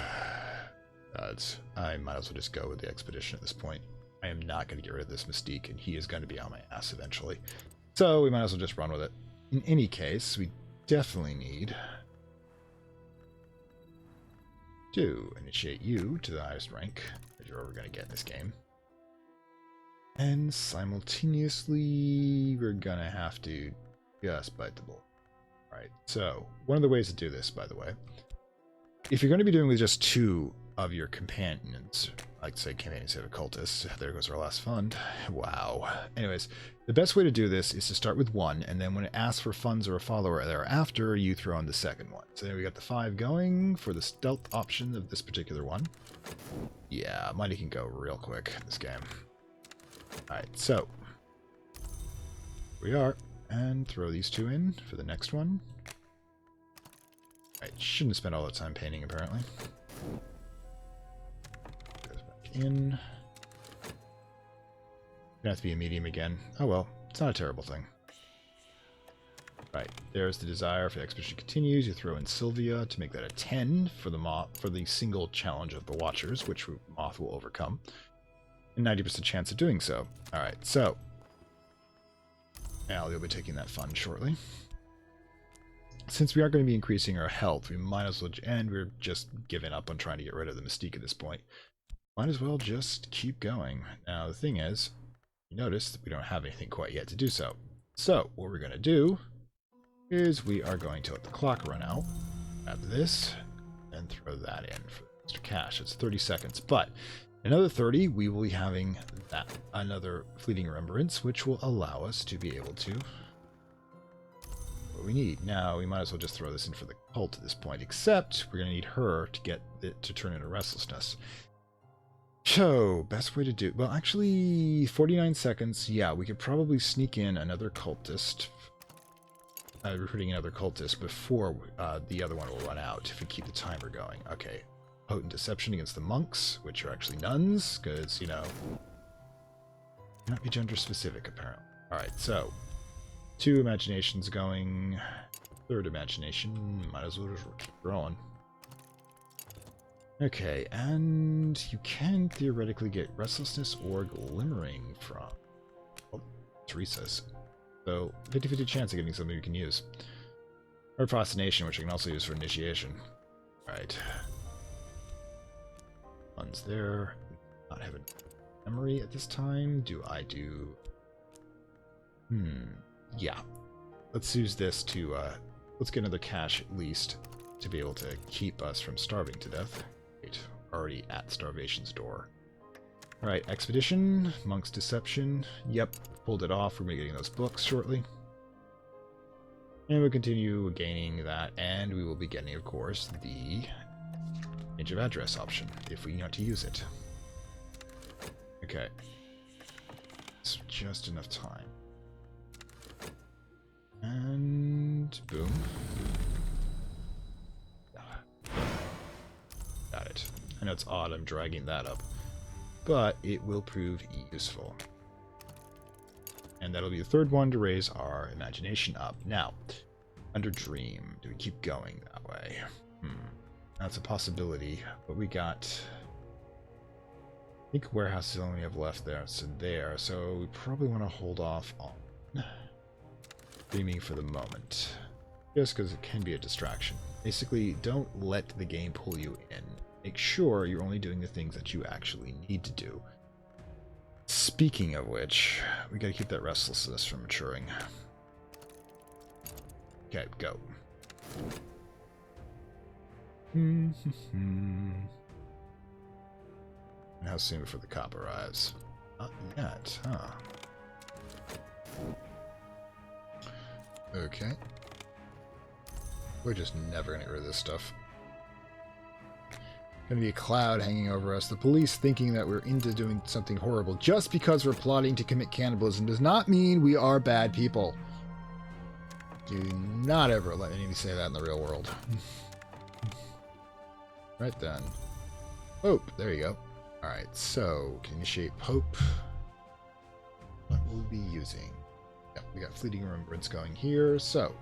might as well just go with the expedition at this point. I am not going to get rid of this Mystique, and he is going to be on my ass eventually. So we might as well just run with it. In any case, we definitely need to initiate you to the highest rank that you're ever going to get in this game. And simultaneously, we're going to have to just bite the bullet. Alright, so one of the ways to do this, by the way, if you're going to be doing with just 2 of your companions, like say companions have a cultist, there goes our last fund. Wow. Anyways, the best way to do this is to start with 1, and then when it asks for funds or a follower thereafter, you throw in the second one. So there we got the 5 going for the stealth option of this particular one. Yeah, money can go real quick in this game. Alright, so we are, and throw these 2 in for the next one. Alright, shouldn't spend all the time painting apparently. Goes back in. Gonna have to be a medium again. Oh well, it's not a terrible thing. Right, there's the desire for the expedition continues. You throw in Sylvia to make that a 10 for the moth, for the single challenge of the Watchers, which Moth will overcome. And 90% chance of doing so. Alright, so Al, you'll be taking that fund shortly. Since we are going to be increasing our health, we might as well, and we're just giving up on trying to get rid of the Mystique at this point. Might as well just keep going. Now, the thing is, you notice that we don't have anything quite yet to do so. So, what we're going to do is we are going to let the clock run out, grab this, and throw that in for extra cash. It's 30 seconds, but another 30, we will be having that another fleeting remembrance, which will allow us to be able to what we need. Now, we might as well just throw this in for the cult at this point, except we're going to need her to get it to turn into restlessness. So, best way to do... Well, actually, 49 seconds. Yeah, we could probably sneak in another cultist. Recruiting another cultist before the other one will run out if we keep the timer going. Okay. Potent deception against the monks, which are actually nuns, because, you know, not be gender specific, apparently. Alright, so 2 imaginations going. 3rd imagination. Might as well just keep rolling. Okay, and you can theoretically get restlessness or glimmering from Teresa's. So 50-50 chance of getting something you can use. Or fascination, which I can also use for initiation. Alright. One's there. Not have a memory at this time. Do I do... Yeah. Let's use this to, let's get another cash at least to be able to keep us from starving to death. Wait, already at starvation's door. Alright, expedition, monk's deception. Yep, pulled it off. We're going to be getting those books shortly. And we'll continue gaining that, and we will be getting, of course, the change of address option, if we want to use it. Okay. It's just enough time. And boom. Got it. I know it's odd I'm dragging that up, but it will prove useful. And that'll be the 3rd one to raise our imagination up. Now, under dream, do we keep going that way? That's a possibility, but we got... I think warehouse is the only we have left there, so we probably want to hold off on dreaming for the moment. Just because it can be a distraction. Basically, don't let the game pull you in. Make sure you're only doing the things that you actually need to do. Speaking of which, we gotta keep that restlessness from maturing. Okay, go. And how soon before the cop arrives? Not yet, huh? Okay. We're just never gonna get rid of this stuff. Gonna be a cloud hanging over us. The police thinking that we're into doing something horrible just because we're plotting to commit cannibalism does not mean we are bad people. Do not ever let anybody say that in the real world. Right then. Pope, there you go. Alright, so, can initiate Pope. What will we be using? Yep, we got Fleeting Remembrance going here, so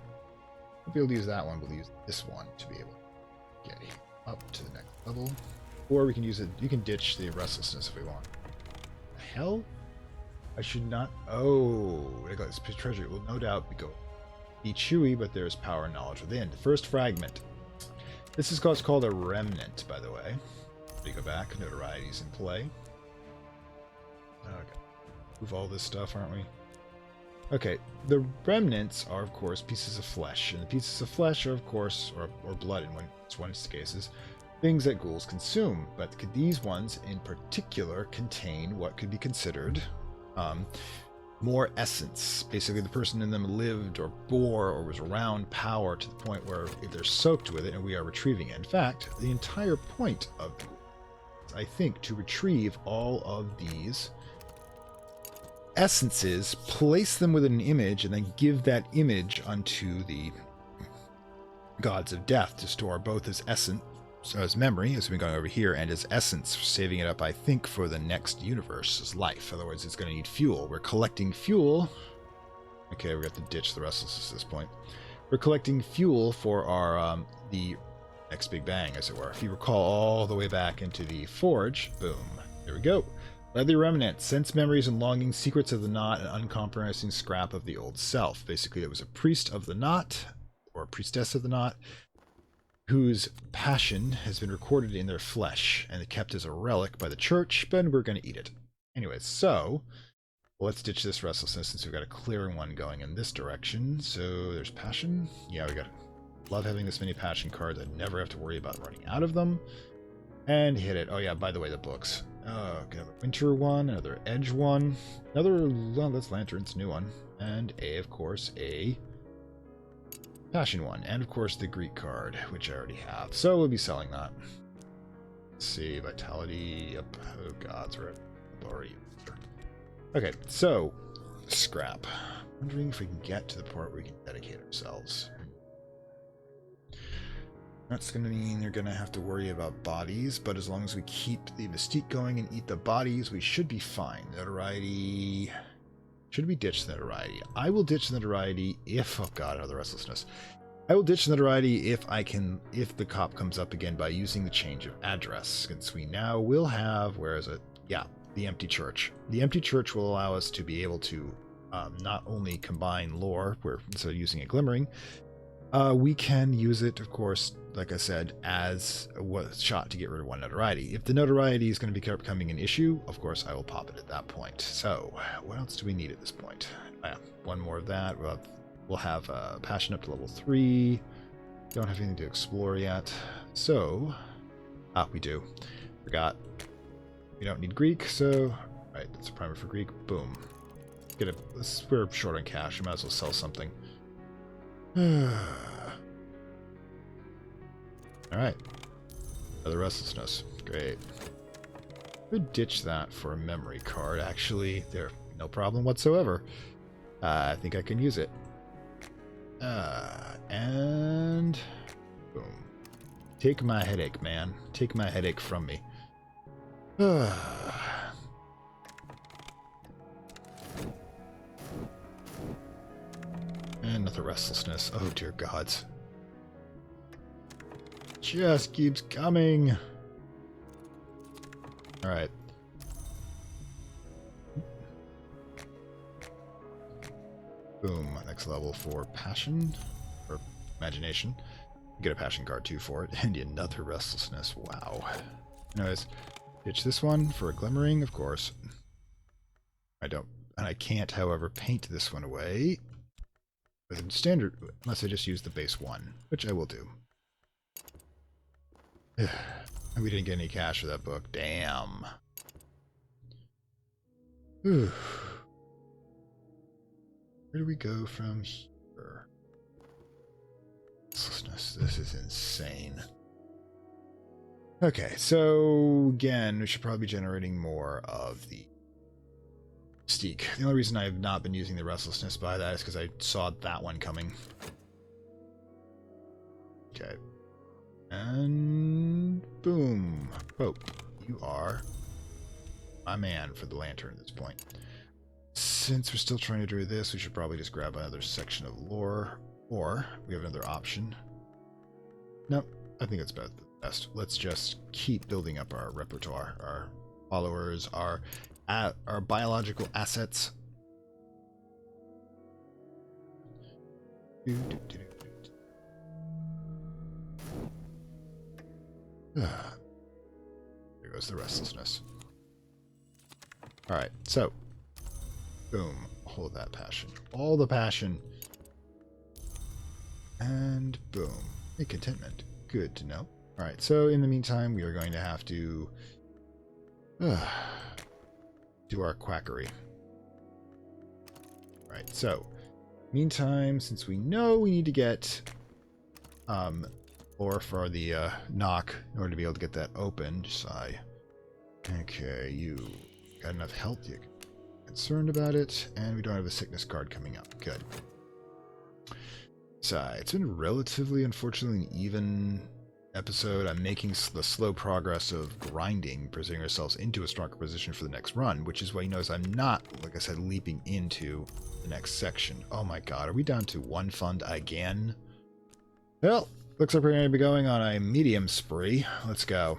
we'll be able to use that one, we'll use this one to be able to get here. up to the next level. Or we can use it, you can ditch the restlessness if we want. The hell? I should not, oh, I got this treasure. It will no doubt be chewy, but there is power and knowledge within. The first fragment. This is what's called a remnant, by the way. We go back, notoriety's in play. Okay. Move all this stuff, aren't we? Okay, the remnants are, of course, pieces of flesh, and the pieces of flesh are, of course, or blood in one cases, things that ghouls consume. But these ones, in particular, contain what could be considered more essence. Basically, the person in them lived or bore or was around power to the point where if they're soaked with it, and we are retrieving it. In fact, the entire point of, I think, to retrieve all of these essences, place them within an image, and then give that image unto the gods of death to store both as essence, so as memory, as we've been going over here, and as essence, saving it up, I think, for the next universe's life. Otherwise, it's going to need fuel. We're collecting fuel. Okay, we have to ditch the restlessness at this point. We're collecting fuel for our the next big bang, as it were. If you recall all the way back into the forge, boom, there we go. Leather remnant, sense memories and longings, secrets of the knot, and uncompromising scrap of the old self. Basically, it was a priest of the knot, or a priestess of the knot, whose passion has been recorded in their flesh and kept as a relic by the church, but we're going to eat it. Anyways, so let's ditch this restlessness since we've got a clearing one going in this direction. So there's passion. Yeah, we got it. Love having this many passion cards. I never have to worry about running out of them. And hit it. Oh yeah, by the way, the books. Oh, okay, a winter one, another edge one, another, well, that's lanterns, new one, and of course, a passion one, and of course the Greek card, which I already have. So we'll be selling that. Let's see, vitality, yep, oh gods, we're already. Okay, so, scrap. Wondering if we can get to the part where we can dedicate ourselves. That's going to mean they're going to have to worry about bodies, but as long as we keep the mystique going and eat the bodies, we should be fine. Notoriety. Should we ditch the notoriety? I will ditch the notoriety if, oh god, another restlessness. I will ditch the notoriety if the cop comes up again by using the change of address, since we now will have, where is it? Yeah, the empty church. The empty church will allow us to be able to not only combine lore, where instead of using a glimmering, we can use it, of course, like I said, as a shot to get rid of one notoriety. If the notoriety is going to be becoming an issue, of course, I will pop it at that point. So, what else do we need at this point? One more of that. We'll have passion up to level 3. Don't have anything to explore yet. So, we do. Forgot. We don't need Greek, so, right, that's a primer for Greek. Boom. We're short on cash. We might as well sell something. Alright. Another restlessness. Great. Could ditch that for a memory card, actually. There, no problem whatsoever. I think I can use it. And boom. Take my headache, man. Take my headache from me. And another restlessness. Oh dear gods. Just keeps coming. Alright. Boom. Next level for passion. Or imagination. Get a passion card too for it. And another restlessness. Wow. Anyways, ditch this one for a glimmering, of course. I can't, however, paint this one away with standard, unless I just use the base one, which I will do. We didn't get any cash for that book. Damn. Whew. Where do we go from here? This is insane. Okay, so again, we should probably be generating more of the mystique. The only reason I have not been using the restlessness by that is because I saw that one coming. Okay. And boom. Pope, you are my man for the lantern at this point. Since we're still trying to do this, we should probably just grab another section of lore, or we have another option. Nope, I think it's better than best. Let's just keep building up our repertoire, our followers, our biological assets. There goes the restlessness. Alright, so boom, hold that passion. All the passion. And boom. A contentment. Good to know. Alright, so in the meantime, we are going to have to do our quackery. Right, so meantime, since we know we need to get ore for the knock in order to be able to get that open, sigh. Okay, you got enough health, you're concerned about it, and we don't have a sickness card coming up. Good. Sigh. It's been relatively, unfortunately, an even episode. I'm making the slow progress of grinding, presenting ourselves into a stronger position for the next run, which is why you notice I'm not, like I said, leaping into the next section. Oh my god, are we down to one fund again? Well, looks like we're going to be going on a medium spree. Let's go.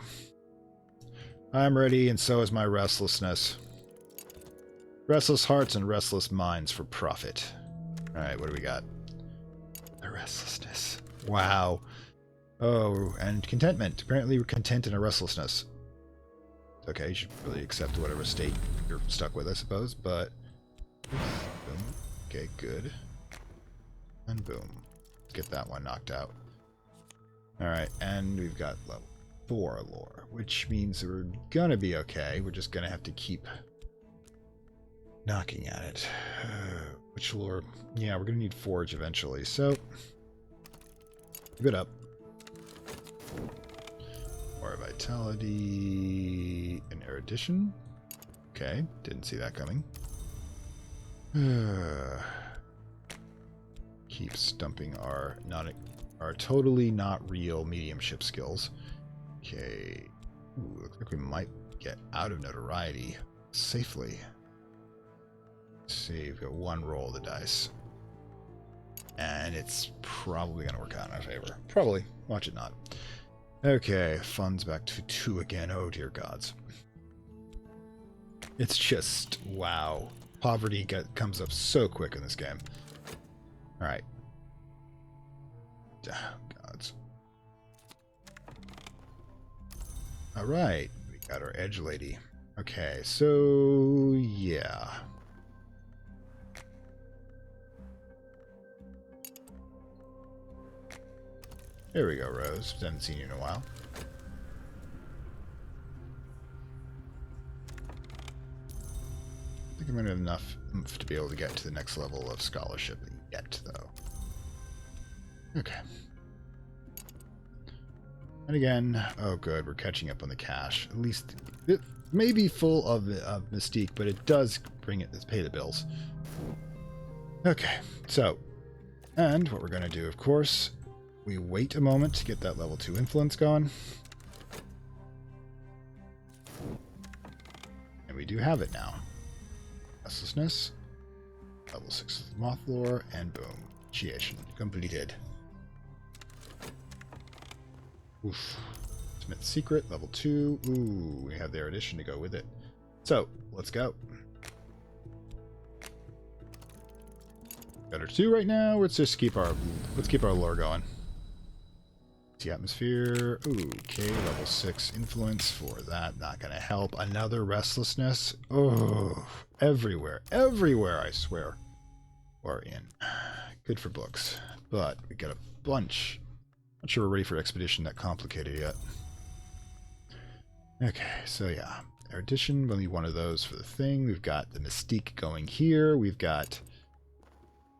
I'm ready, and so is my restlessness. Restless hearts and restless minds for profit. Alright, what do we got? The restlessness. Wow. Oh, and contentment. Apparently we're content in a restlessness. Okay, you should really accept whatever state you're stuck with, I suppose, but... Boom. Okay, good. And boom. Let's get that one knocked out. Alright, and we've got level 4 lore, which means that we're gonna be okay. We're just gonna have to keep knocking at it. Which lore? Yeah, we're gonna need forge eventually, so give it up. More vitality and erudition. Okay, didn't see that coming. Keep stumping our totally not real mediumship skills. Okay. Ooh, looks like we might get out of notoriety safely. Let's see, we've got one roll of the dice. And it's probably going to work out in our favor. Probably. Watch it not. Okay, funds back to 2 again. Oh, dear gods. It's just, wow. Poverty comes up so quick in this game. Alright. Oh, gods. Alright. We got our edge lady. Okay, so, yeah. There we go, Rose. Haven't seen you in a while. I think I'm going to have enough oomph to be able to get to the next level of scholarship yet, though. Okay. And again, oh good, we're catching up on the cash. At least it may be full of mystique, but it does bring it to pay the bills. Okay, so, and what we're going to do, of course, we wait a moment to get that level 2 influence going. And we do have it now. Restlessness, level 6 of Moth Lore, and boom. Initiation completed. Oof. Ultimate Secret, level 2. Ooh, we have the erudition to go with it. So, let's go. Got our 2 right now. Let's just keep our lore going. The atmosphere. Ooh, okay, level 6 influence for that. Not gonna help. Another restlessness. Oh, everywhere, I swear. We're in. Good for books, but we got a bunch. Not sure we're ready for expedition that complicated yet. Okay, so yeah, erudition. We'll need one of those for the thing. We've got the mystique going here. We've got.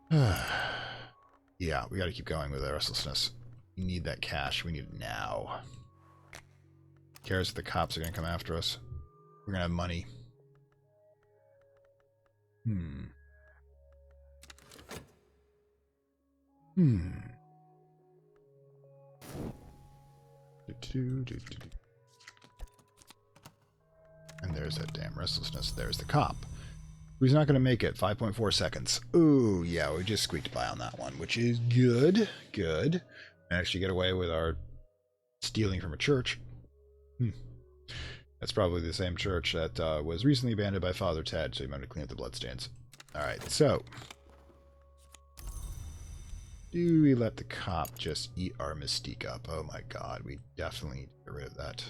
Yeah, we got to keep going with the restlessness. We need that cash. We need it now. Cares if the cops are going to come after us. We're going to have money. And there's that damn restlessness. There's the cop. Who's not going to make it? 5.4 seconds. Ooh, yeah, we just squeaked by on that one, which is good. Good. And actually get away with our stealing from a church. That's probably the same church that was recently abandoned by Father Ted, so you might want to clean up the bloodstains. Alright, so do we let the cop just eat our mystique up? Oh my god, we definitely need to get rid of that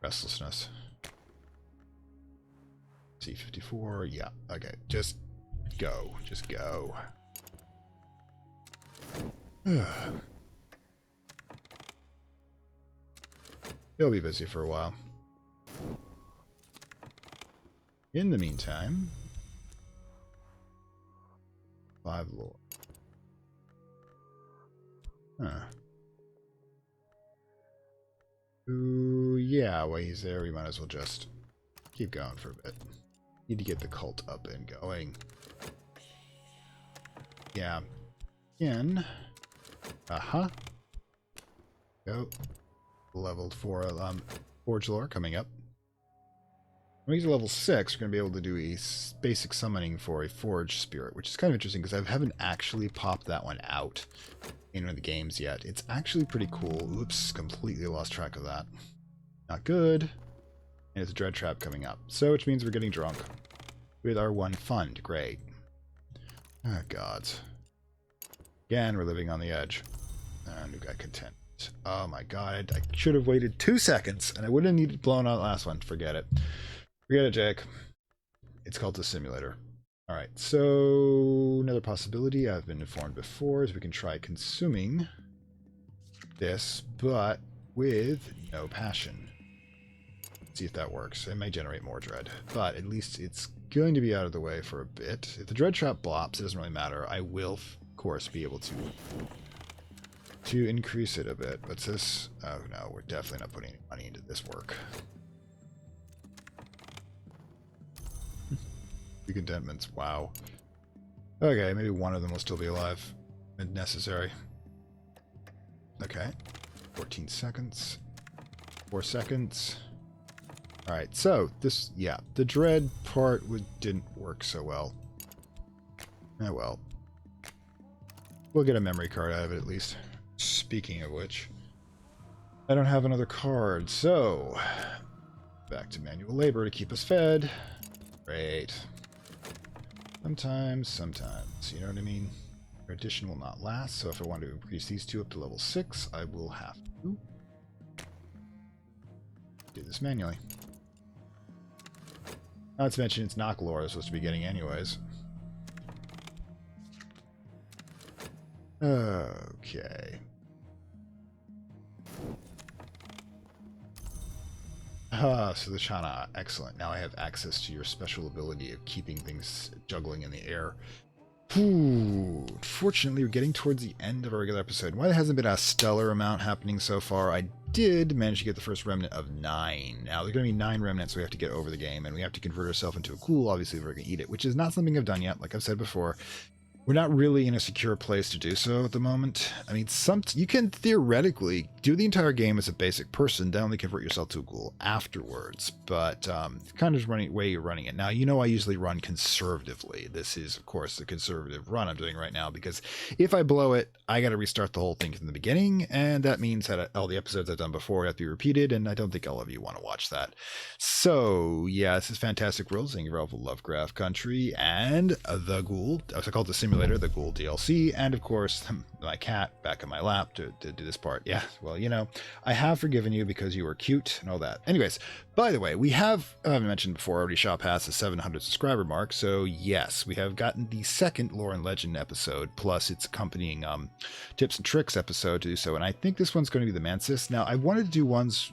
restlessness. C54, yeah, okay, just go. Just go. He'll be busy for a while. In the meantime, 5 lore. Huh. Ooh, yeah, while he's there, we might as well just keep going for a bit. Need to get the cult up and going. Yeah. Again. Go. Level 4 Forge Lore coming up. When we get to level 6, we're going to be able to do a basic summoning for a Forge Spirit, which is kind of interesting because I haven't actually popped that one out in one of the games yet. It's actually pretty cool. Oops, completely lost track of that. Not good. And it's a Dread Trap coming up. So, which means we're getting drunk with our one fund. Great. Oh, gods. Again, we're living on the edge. New guy content. Oh my god, I should have waited 2 seconds, and I wouldn't have needed blown out last one. Forget it. Forget it, Jake. It's Cultist Simulator. Alright, so another possibility I've been informed before is we can try consuming this, but with no passion. See if that works. It may generate more dread, but at least it's going to be out of the way for a bit. If the dread trap blops, it doesn't really matter. I will, of course, be able to increase it a bit. What's this? Oh no, we're definitely not putting any money into this work. The contentments, wow. Okay, maybe one of them will still be alive if necessary. Okay, 14 seconds, 4 seconds. Alright, so this, yeah, the dread part didn't work so well. Oh well. We'll get a memory card out of it at least. Speaking of which, I don't have another card, so back to manual labor to keep us fed. Great. Sometimes, you know what I mean? Addition will not last, so if I want to increase these two up to level 6, I will have to do this manually. Not to mention it's not lore I was supposed to be getting anyways. Okay. So the Chana, excellent. Now I have access to your special ability of keeping things juggling in the air. Ooh, fortunately, we're getting towards the end of our regular episode. While there hasn't been a stellar amount happening so far, I did manage to get the first remnant of 9. Now, there's going to be 9 remnants we have to get over the game, and we have to convert ourselves into a ghoul, obviously, if we're going to eat it, which is not something I've done yet, like I've said before. We're not really in a secure place to do so at the moment. I mean, you can theoretically do the entire game as a basic person, then only convert yourself to a ghoul afterwards. But kind of the way you're running it. Now, you know I usually run conservatively. This is, of course, the conservative run I'm doing right now, because if I blow it, I got to restart the whole thing from the beginning, and that means that all the episodes I've done before have to be repeated, and I don't think all of you want to watch that. So, yeah, this is Fantastic Worlds, thank you for Lovecraft Country, and the Ghoul. I call it the Simulator, the Ghoul DLC, and of course, my cat back in my lap to do this part. Yeah, well, you know, I have forgiven you because you were cute and all that. Anyways, by the way, we have, I haven't mentioned before, already shot past the 700 subscriber mark, so yes, we have gotten the second Lore and Legend episode, plus its accompanying tips and tricks episode to do so, and I think this one's going to be the Mantis. Now, I wanted to do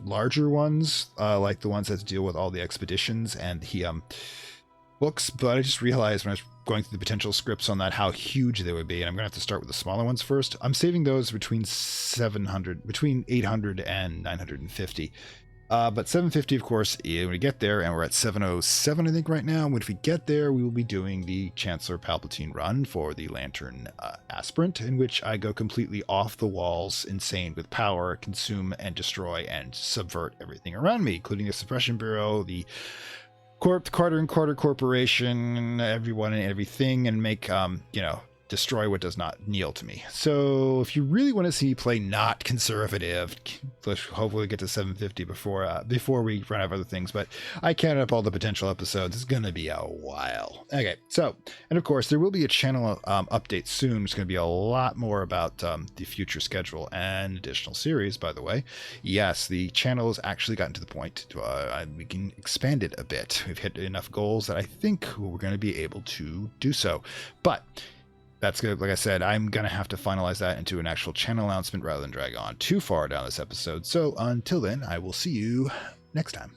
larger ones, like the ones that deal with all the expeditions and the books, but I just realized when I was going through the potential scripts on that how huge they would be, and I'm going to have to start with the smaller ones first. I'm saving those between 800 and 950. But 750, of course, when we get there, and we're at 707, I think, right now. When we get there, we will be doing the Chancellor Palpatine run for the Lantern Aspirant, in which I go completely off the walls, insane with power, consume and destroy and subvert everything around me, including the Suppression Bureau, the Carter and Carter Corporation, everyone and everything, and make, you know, destroy what does not kneel to me. So if you really want to see me play not conservative, let's hopefully get to 750 before we run out of other things. But I counted up all the potential episodes. It's going to be a while. Okay, so, and of course, there will be a channel update soon. It's going to be a lot more about the future schedule and additional series, by the way. Yes, the channel has actually gotten to the point we can expand it a bit. We've hit enough goals that I think we're going to be able to do so. But that's good. Like I said, I'm going to have to finalize that into an actual channel announcement rather than drag on too far down this episode. So until then, I will see you next time.